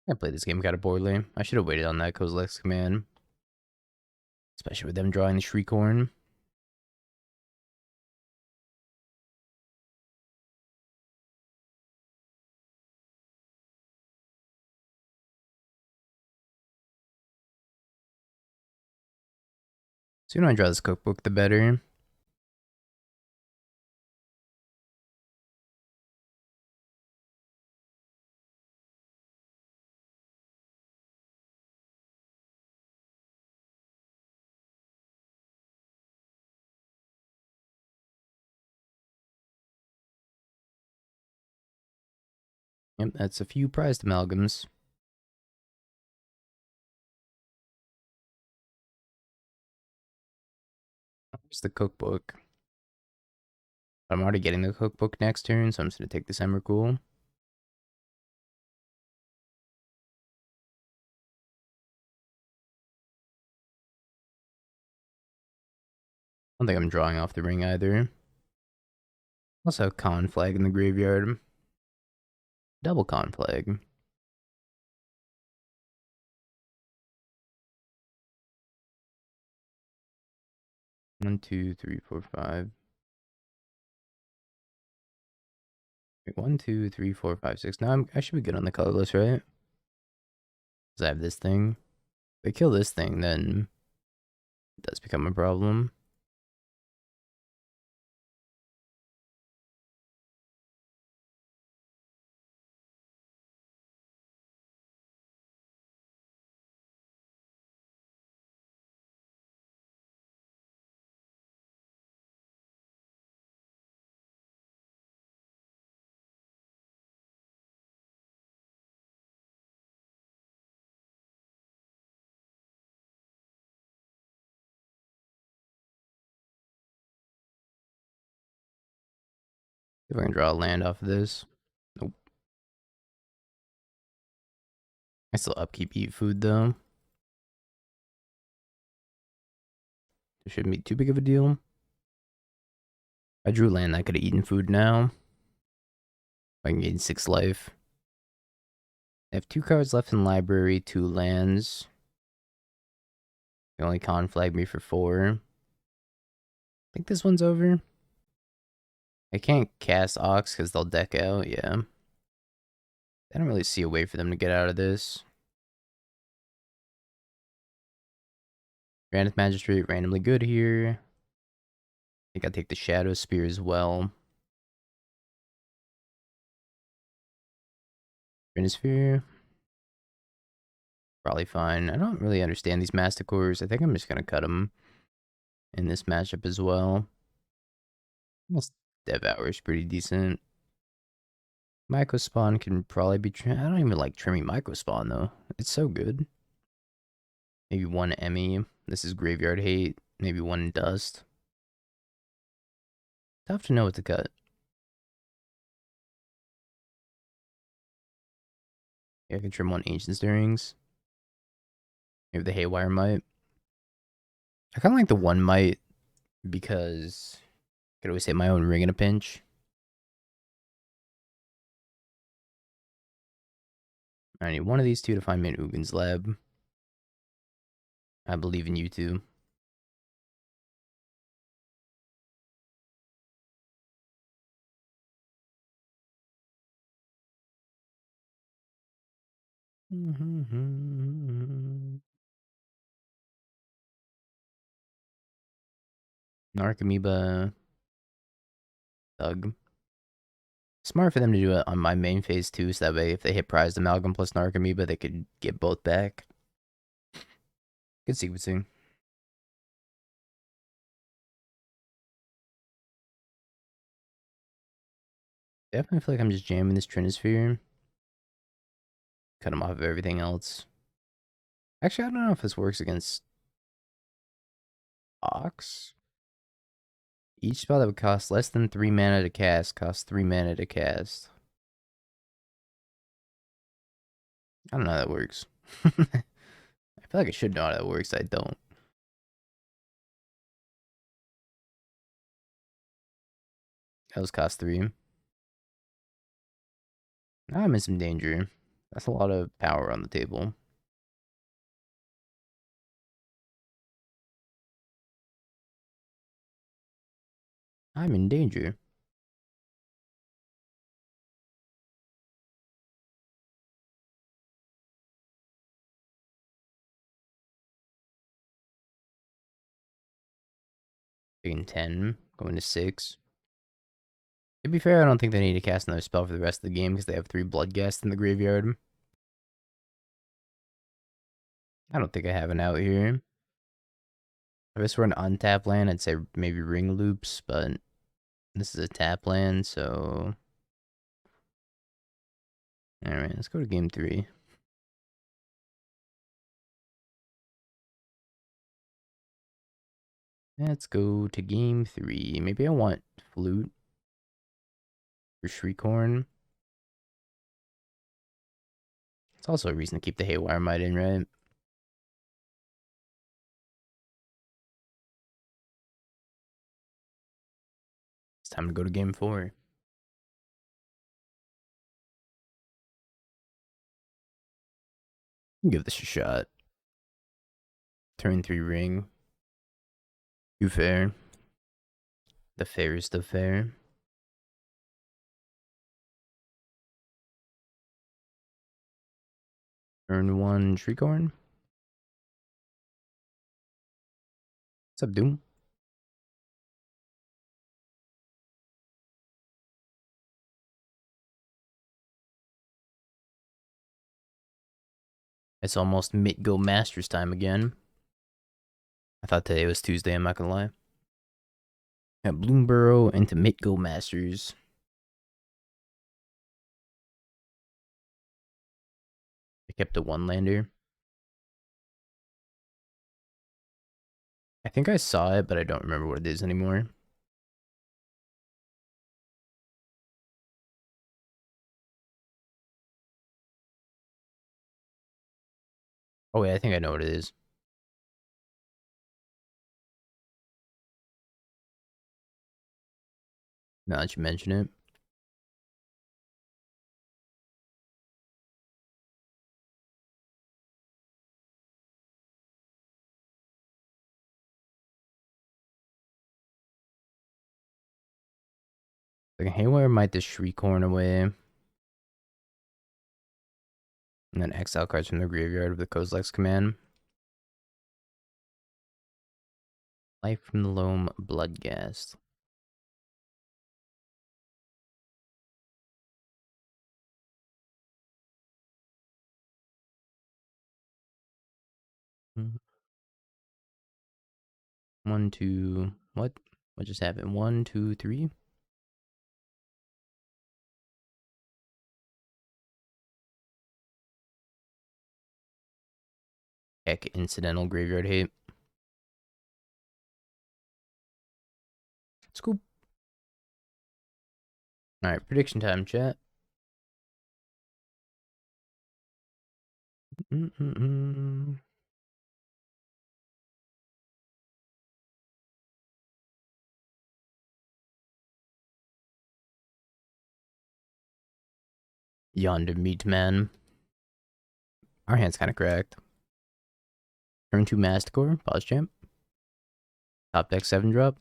I played this game kind of poorly. I should have waited on that Kozilek's command. Especially with them drawing the Shriekhorn. The sooner I draw this cookbook, the better. Yep, that's a few prized amalgams. Where's the cookbook? I'm already getting the cookbook next turn, so I'm just going to take this Emrakul. I don't think I'm drawing off the ring either. Also have Conflag in the graveyard. Double Conflag. One, two, three, four, five. Wait, 1, 2, 3, 4, 5, 6. Now I should be good on the colorless, right? Because I have this thing. If they kill this thing, then it does become a problem. If I can draw a land off of this. Nope. I still upkeep eat food though. It shouldn't be too big of a deal. I drew land I could have eaten food now. I can gain 6 life. I have 2 cards left in library, 2 lands. They only conflag me for 4. I think this one's over. I can't cast Ox because they'll deck out, yeah. I don't really see a way for them to get out of this. Granite Magistrate randomly good here. think I'd take the Shadow Spear as well. Sphere. Probably fine. I don't really understand these Masticores. I think I'm just gonna cut them in this matchup as well. Well, Devour is pretty decent. Microspawn can probably be I don't even like trimming Microspawn though. It's so good. Maybe one Emmy. This is Graveyard Hate. Maybe one Dust. Tough to know what to cut. Yeah, I can trim one Ancient Stirrings. Maybe the Haywire Might. I kind of like the one Might because I could always hit my own ring in a pinch. I need one of these two to find me in Ugin's lab. I believe in you two. Narcomoeba. Thug. Smart for them to do it on my main phase too, so that way if they hit Prized Amalgam plus Narcomoeba, they could get both back. Good sequencing. Definitely feel like I'm just jamming this Trinisphere. Cut him off of everything else. Actually, I don't know if this works against Ox. Each spell that would cost less than 3 mana to cast costs 3 mana to cast. I don't know how that works. I feel like I should know how that works. I don't. Those cost 3. I'm in some danger. That's a lot of power on the table. I'm in danger. Taking 10, going to 6. To be fair, I don't think they need to cast another spell for the rest of the game because they have 3 Bloodghast in the graveyard. I don't think I have an out here. If this were an untap land, I'd say maybe Ring Loops, but this is a tap land, so... Alright, let's go to game 3. Let's go to game 3. Maybe I want Flute or Shriekhorn. It's also a reason to keep the Haywire Might in, right? It's time to go to game 4. Give this a shot. Turn 3 ring. Too fair. The fairest of fair. Turn 1 Shriekhorn. What's up, Doom? It's almost MTGO Masters time again. I thought today was Tuesday, I'm not gonna lie. Got Bloomborough into MTGO Masters. I kept a 1-lander. I think I saw it, but I don't remember what it is anymore. Oh wait, I think I know what it is. Now that you mention it. Like, Haywire might just Shriekhorn away. And then exile cards from the graveyard with the Kozilek's command. Life from the Loam, Bloodghast. 1, 2. What? What just happened? 1, 2, 3. Heck, incidental graveyard hate. Scoop. Alright, prediction time, chat. Yonder meat man. Our hand's kind of cracked. Turn 2 Masticore. Pause champ. Top deck 7 drop.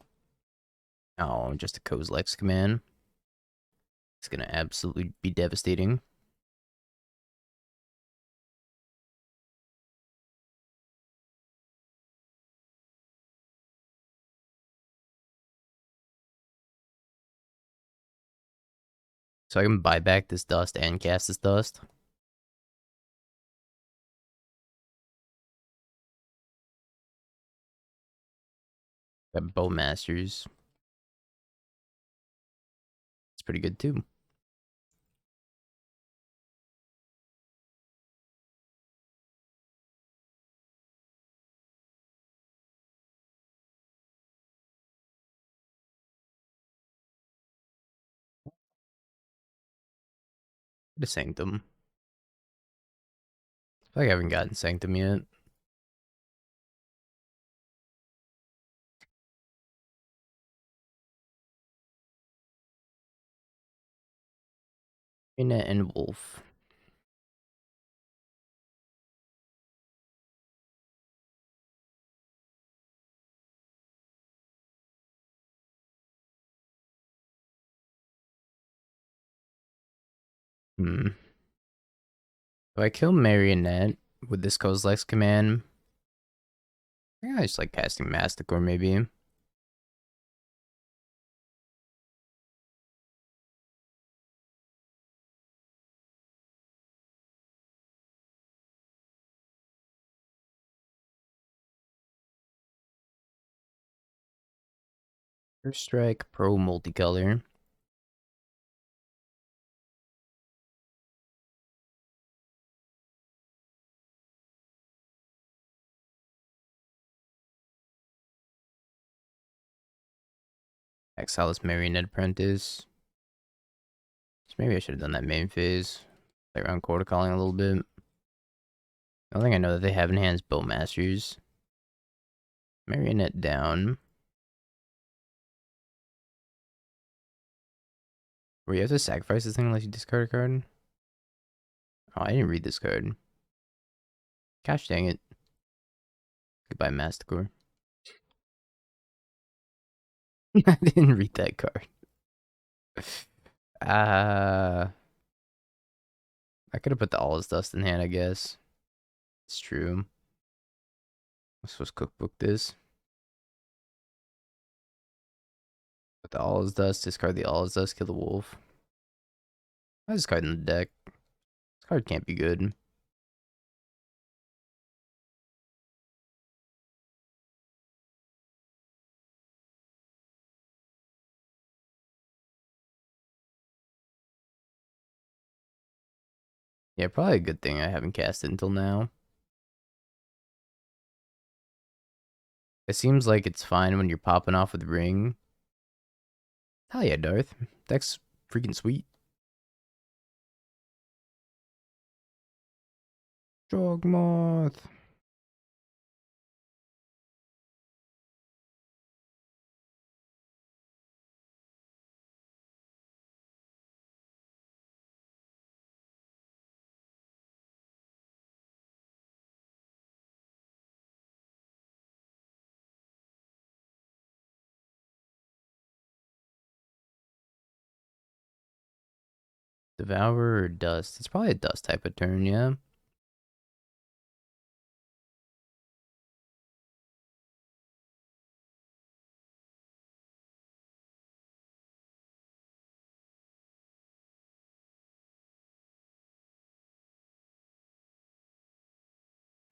Oh, just a Kozilek's command. It's gonna absolutely be devastating. So I can buy back this dust and cast this dust. Got Bowmasters. It's pretty good too. The Sanctum. I feel like I haven't gotten Sanctum yet. Internet and Wolf. If I kill Marionette with this Kozilek's command, I just like casting Masticore maybe. First strike, pro multicolor. Exile this Marionette Apprentice. So maybe I should have done that main phase. Like around quarter calling a little bit. The only thing I know that they have in hand is Bowmasters. Marionette down. Where you have to sacrifice this thing unless you discard a card? Oh, I didn't read this card. Gosh dang it. Goodbye, Masticore. I didn't read that card. I could have put the All Is Dust in hand, I guess. It's true. I'm supposed to cookbook this. Put the All Is Dust, discard the All Is Dust, kill the wolf. I discard in the deck. This card can't be good. Yeah, probably a good thing I haven't cast it until now. It seems like it's fine when you're popping off with Ring. Hell yeah, Darth. That's freaking sweet. Jogmoth. Devourer or Dust? It's probably a Dust type of turn, yeah.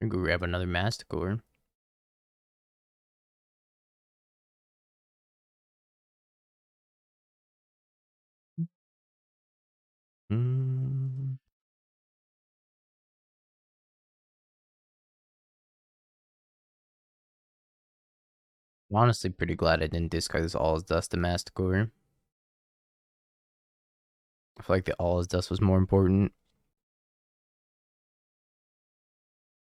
I'm gonna go grab another Masticore. Mm. I'm honestly pretty glad I didn't discard this All is Dust to Masticore. I feel like the All is Dust was more important.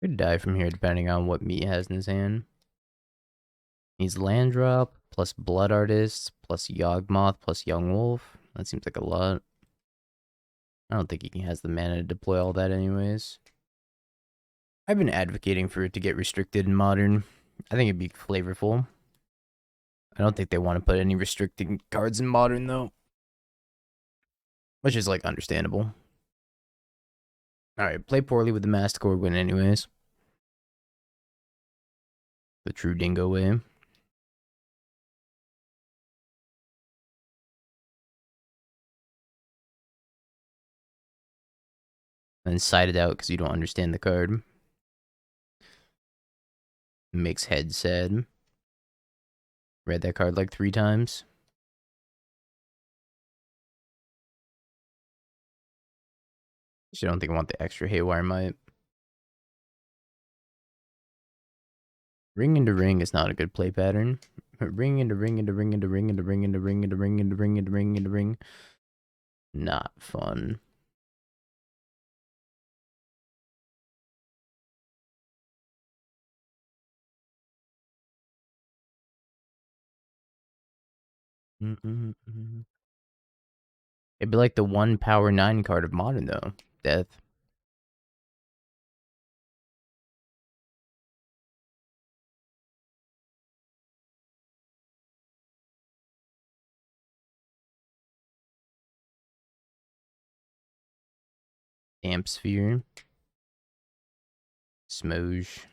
Could die from here depending on what meat has in his hand. He's land drop, plus Blood Artist, plus Yawgmoth, plus Young Wolf. That seems like a lot. I don't think he has the mana to deploy all that anyways. I've been advocating for it to get restricted in Modern. I think it'd be flavorful. I don't think they want to put any restricting cards in Modern though. Which is like understandable. Alright, play poorly with the Masticore win anyways. The true dingo way. And side it out because you don't understand the card. Makes head sad. Read that card like 3 times. I don't think I want the extra Haywire Might. Ring into ring is not a good play pattern. Ring into ring into ring into ring into ring into ring into ring into ring into ring into ring. Not fun. It'd be like the 1 power 9 card of Modern though. Death. Damp Sphere. Smoge.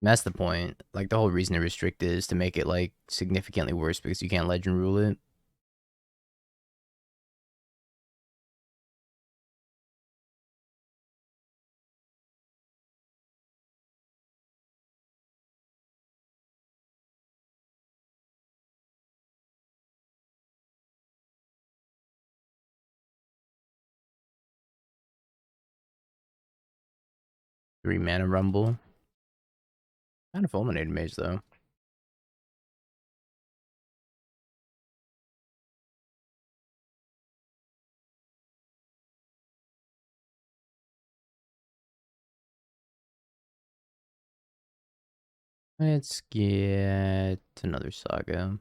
That's the point. Like, the whole reason to restrict it is to make it, like, significantly worse because you can't legend rule it. Three mana rumble. Kind of fulminated mage though. Let's get another saga.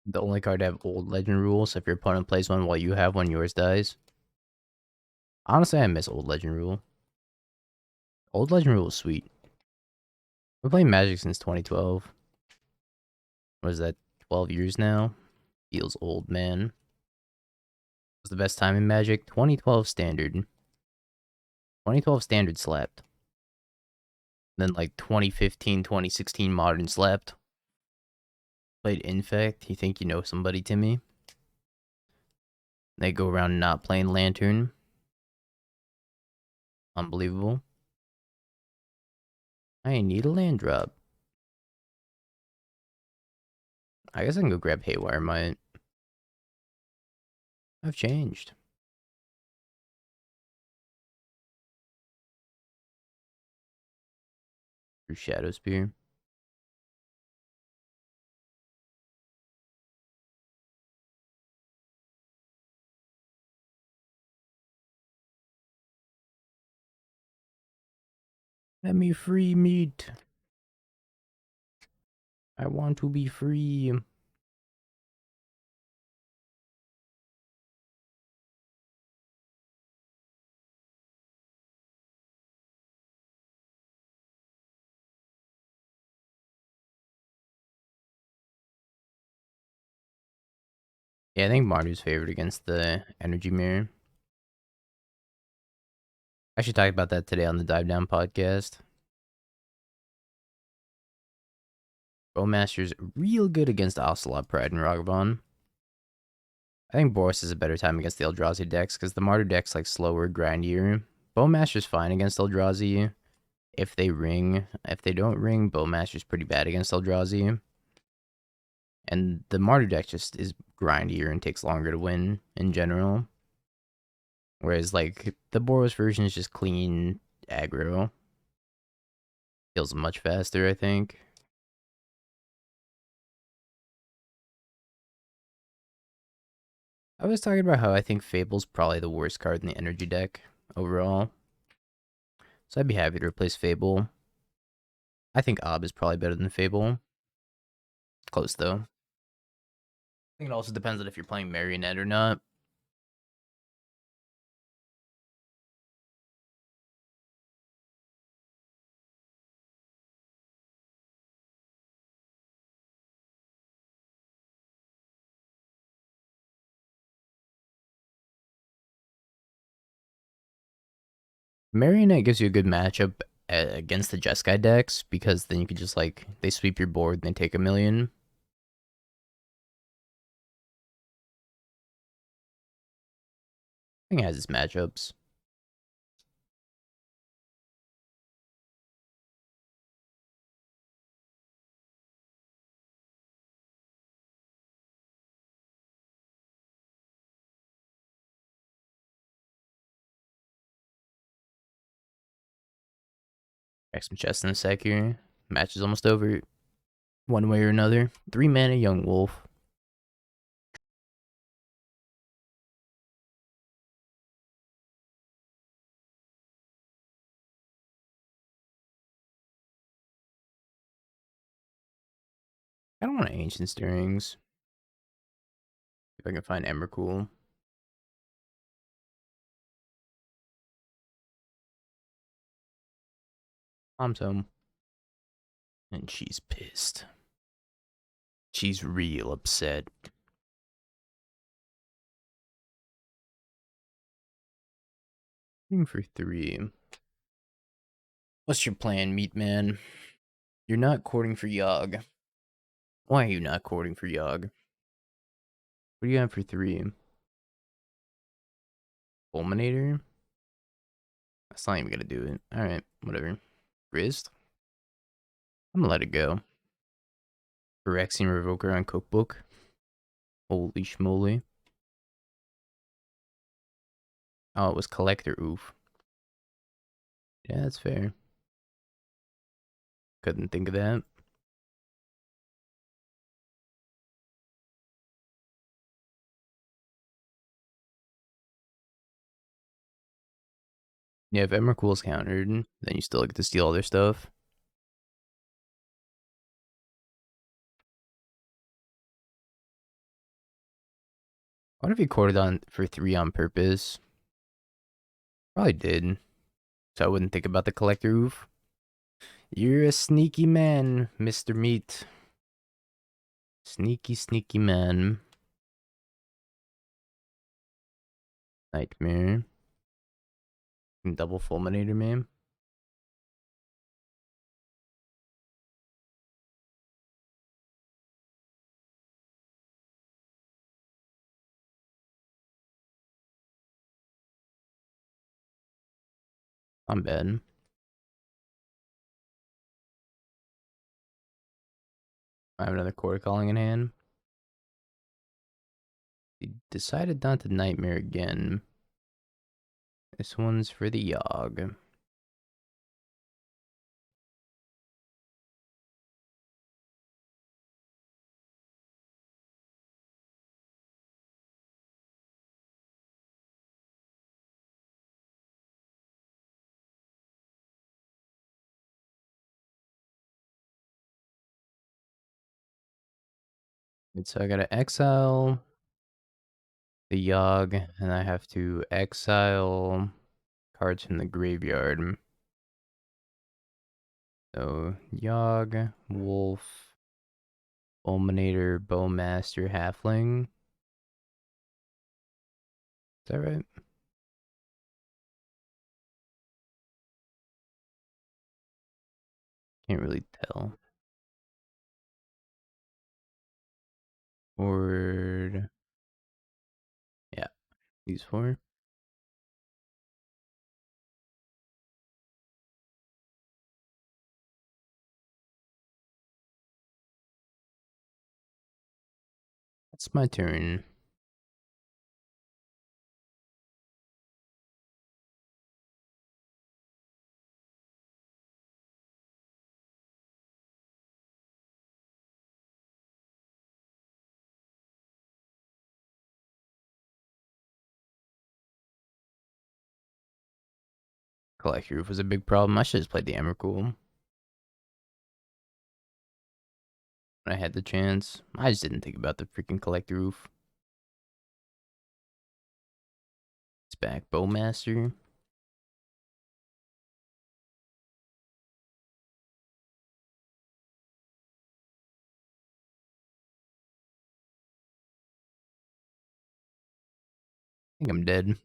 The only card to have old legend rules. If your opponent plays one while you have one, yours dies. Honestly, I miss old legend rule. Old legend rule is sweet. We're playing Magic since 2012. What is that? 12 years now? Feels old, man. Was the best time in Magic? 2012 standard. 2012 standard slapped. Then like 2015, 2016 modern slapped. Played Infect. You think you know somebody, Timmy? They go around not playing Lantern. Unbelievable. I need a land drop. I guess I can go grab Haywire Might. I've changed. Through Shadow Spear. Let me free meat. I want to be free. Yeah, I think Mardu's favored against the Energy Mirror. I should talk about that today on the Dive Down podcast. Bowmaster's real good against Ocelot, Pride, and Ragavan. I think Boris is a better time against the Eldrazi decks because the Martyr deck's like slower, grindier. Bowmaster's fine against Eldrazi if they ring. If they don't ring, Bowmaster's pretty bad against Eldrazi. And the Martyr deck just is grindier and takes longer to win in general. Whereas like the Boros version is just clean aggro. Kills much faster, I think. I was talking about how I think Fable's probably the worst card in the energy deck overall. So I'd be happy to replace Fable. I think Ob is probably better than Fable. Close though. I think it also depends on if you're playing Marionette or not. Marionette gives you a good matchup against the Jeskai decks because then you can just like, they sweep your board and they take a million. I think it has its matchups. Crack some chest in a sec here. Match is almost over. One way or another. 3 mana Young Wolf. I don't want Ancient Stirrings. If I can find Emrakul. Mom's home. And she's pissed. She's real upset. For 3. What's your plan, Meat Man? You're not courting for Yogg. Why are you not courting for Yogg? What do you have for 3? Fulminator? That's not even gonna do it. Alright, whatever. Grist? I'm gonna let it go. Phyrexian Revoker on Cookbook. Holy schmoly. Oh, it was Collector. Oof. Yeah, that's fair. Couldn't think of that. Yeah, if Emrakul's countered, then you still get to steal all their stuff. What if he courted on for 3 on purpose? Probably did. So I wouldn't think about the Collector. Oof. You're a sneaky man, Mr. Meat. Sneaky, sneaky man. Nightmare. Double Fulminator, man. I'm bad. I have another Quarter Calling in hand. He decided not to Nightmare again. This one's for the Yogg. And so I gotta exile the Yogg, and I have to exile cards from the graveyard. So Yogg, Wolf, Fulminator, Bowmaster, Halfling. Is that right? Can't really tell. Or yeah, these four. It's my turn. Collector Roof was a big problem. I should have played the Emrakul when I had the chance. I just didn't think about the freaking Collector Roof. It's back, Bowmaster. I think I'm dead.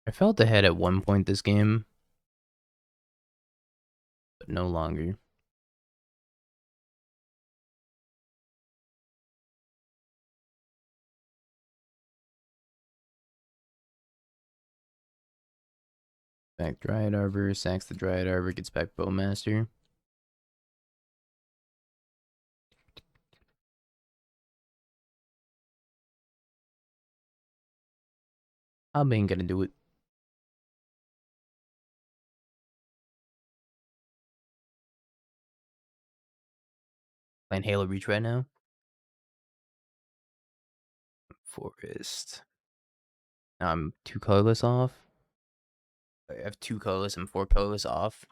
I felt ahead at one point this game, but no longer. Back Dryad Arbor, sacks the Dryad Arbor, gets back Bowmaster. I ain't gonna do it. Playing Halo Reach right now. Forest. Now I'm 2 colorless off. I have 2 colorless and 4 colorless off.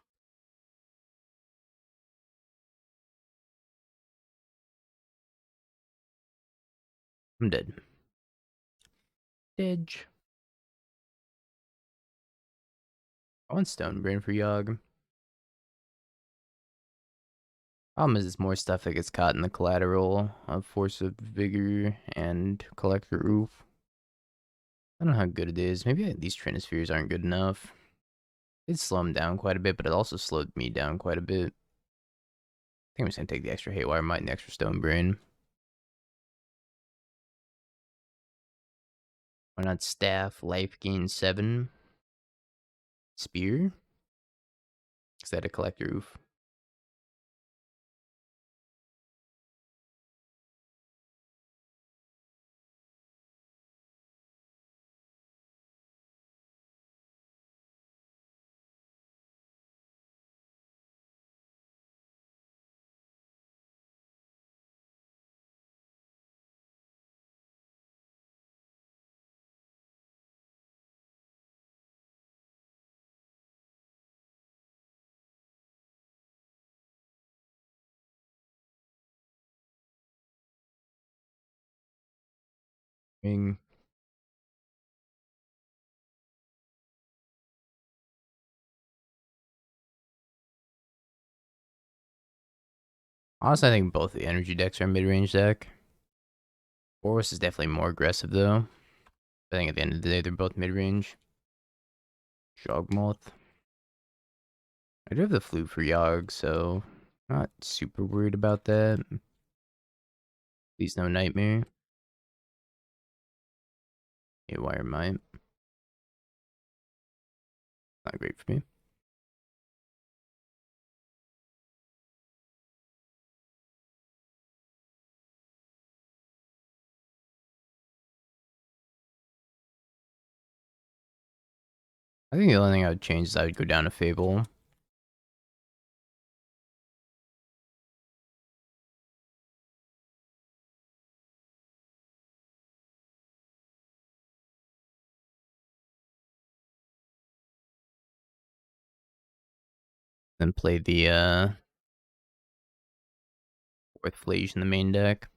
I'm dead. Didge. I want Stonebrain for Yogg. Problem is, it's more stuff that gets caught in the collateral of Force of Vigor and Collector Roof. I don't know how good it is. Maybe these Trinispheres aren't good enough. It slowed him down quite a bit, but it also slowed me down quite a bit. I think I'm just gonna take the extra Haywire Might and the extra Stonebrain. Why not Staff, Life Gain 7, Spear? Is that a Collector Roof? Ring. Honestly, I think both the energy decks are mid-range deck. Boros is definitely more aggressive, though. I think at the end of the day, they're both mid-range. Jogmoth. I do have the Flute for Yogg, so not super worried about that. Please no Nightmare. Haywire Might. Not great for me. I think the only thing I would change is I would go down to Fable. Then play the fourth Flage in the main deck.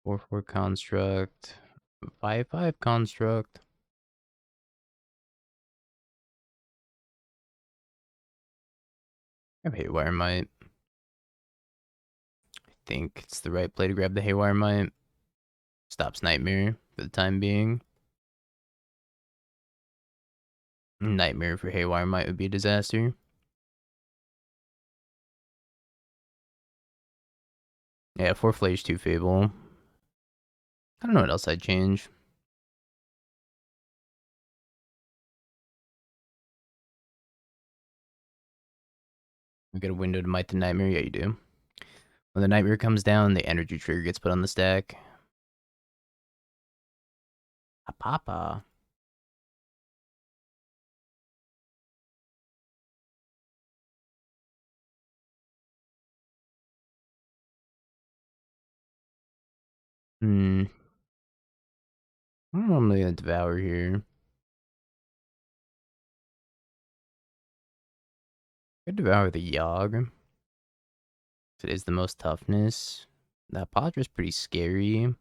Four Construct. 5/5 Construct. I have Haywire Might. I think it's the right play to grab the Haywire Might. Stops Nightmare for the time being. Nightmare for Haywire Might would be a disaster. Yeah, 4 Flash, 2 Fable. I don't know what else I'd change. We got a window to Might the Nightmare? Yeah, you do. When the Nightmare comes down, the energy trigger gets put on the stack. A papa. Hmm. I don't know, I'm gonna Devour here. I Devour the Yogg. If it is the most toughness. That Padra's pretty scary.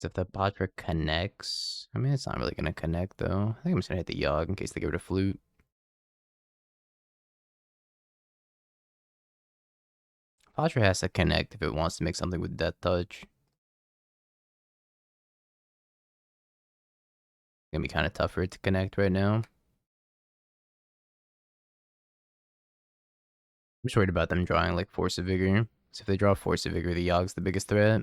If the Padra connects. I mean, it's not really gonna connect though. I think I'm just gonna hit the Yogg in case they give it a flute. Padra has to connect if it wants to make something with Death Touch. It's gonna be kind of tough for it to connect right now. I'm just worried about them drawing like Force of Vigor. So if they draw Force of Vigor, the Yogg's the biggest threat.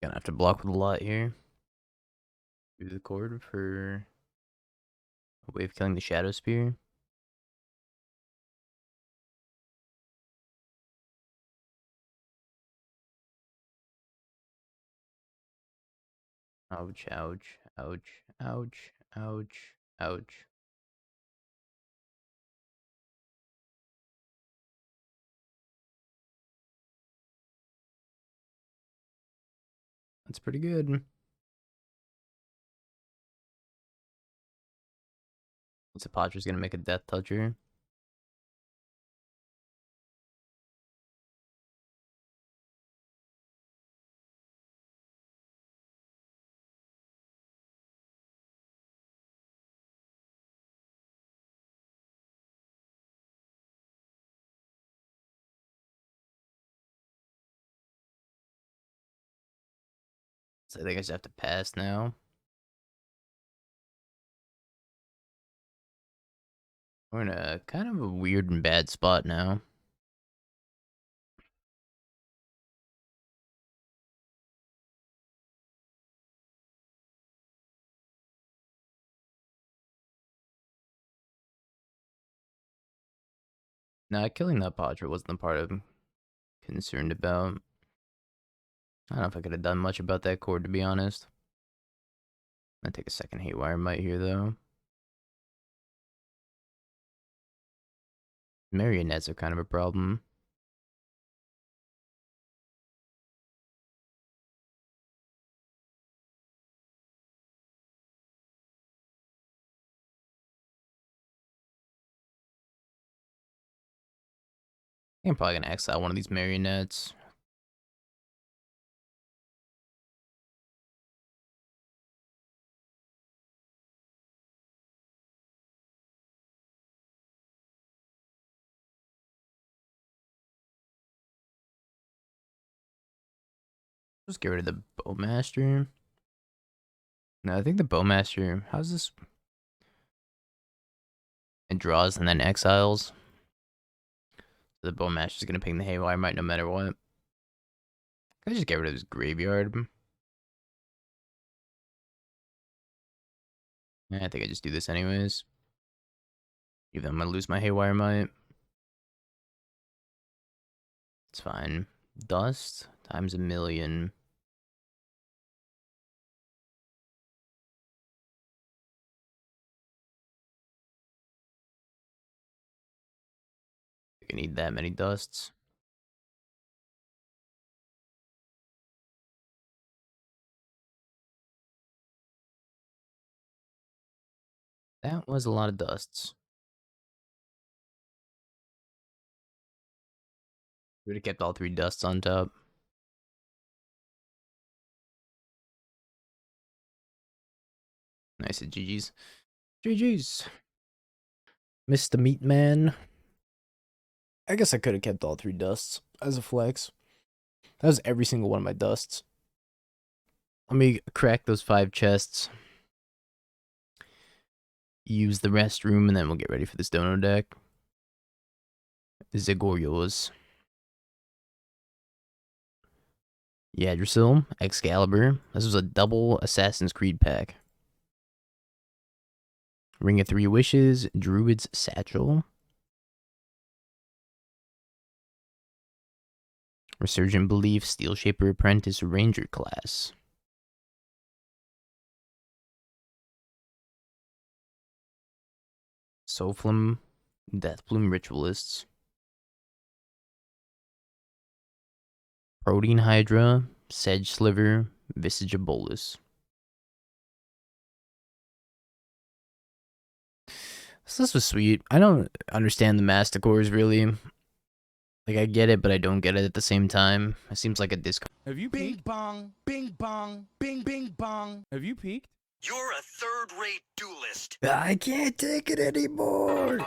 Gonna have to block with a lot here. Do the cord for a way of killing the Shadow Spear. Ouch, ouch, ouch, ouch, ouch, ouch. That's pretty good. Looks like Padra's gonna make a Death Toucher. So I think I just have to pass now. We're in a kind of a weird and bad spot now. Nah, killing that Padra wasn't the part I'm concerned about. I don't know if I could have done much about that cord, to be honest. I'm gonna take a second Haywire Might here, though. Marionettes are kind of a problem. I'm probably gonna exile one of these Marionettes. Just get rid of the Bowmaster. No, I think the Bowmaster. How's this? It draws and then exiles. So the Bowmaster's gonna ping the Haywire Might no matter what. Can I just get rid of his graveyard? I think I just do this anyways. Even though I'm gonna lose my Haywire Might. It's fine. Dust times a million. I need that many dusts. That was a lot of dusts. Would have kept all 3 dusts on top. Nice, GG's. GG's. Mr. Meat Man. I guess I could have kept all 3 dusts as a flex. That was every single one of my dusts. Let me crack those 5 chests. Use the restroom, and then we'll get ready for this dono deck. Zagorios. Yggdrasil, Excalibur. This was a double Assassin's Creed pack. Ring of 3 Wishes, Druid's Satchel. Resurgent Belief, Steel Shaper Apprentice, Ranger class. Soulflame, Deathbloom Ritualists. Protein Hydra, Sedge Sliver, Visage of Bolus. So this was sweet. I don't understand the Masticores really. Like, I get it, but I don't get it at the same time. It seems like a disc. Have you peeked? Bing bong, bing bong, bing bing bong. Have you peeked? You're a third-rate duelist. I can't take it anymore.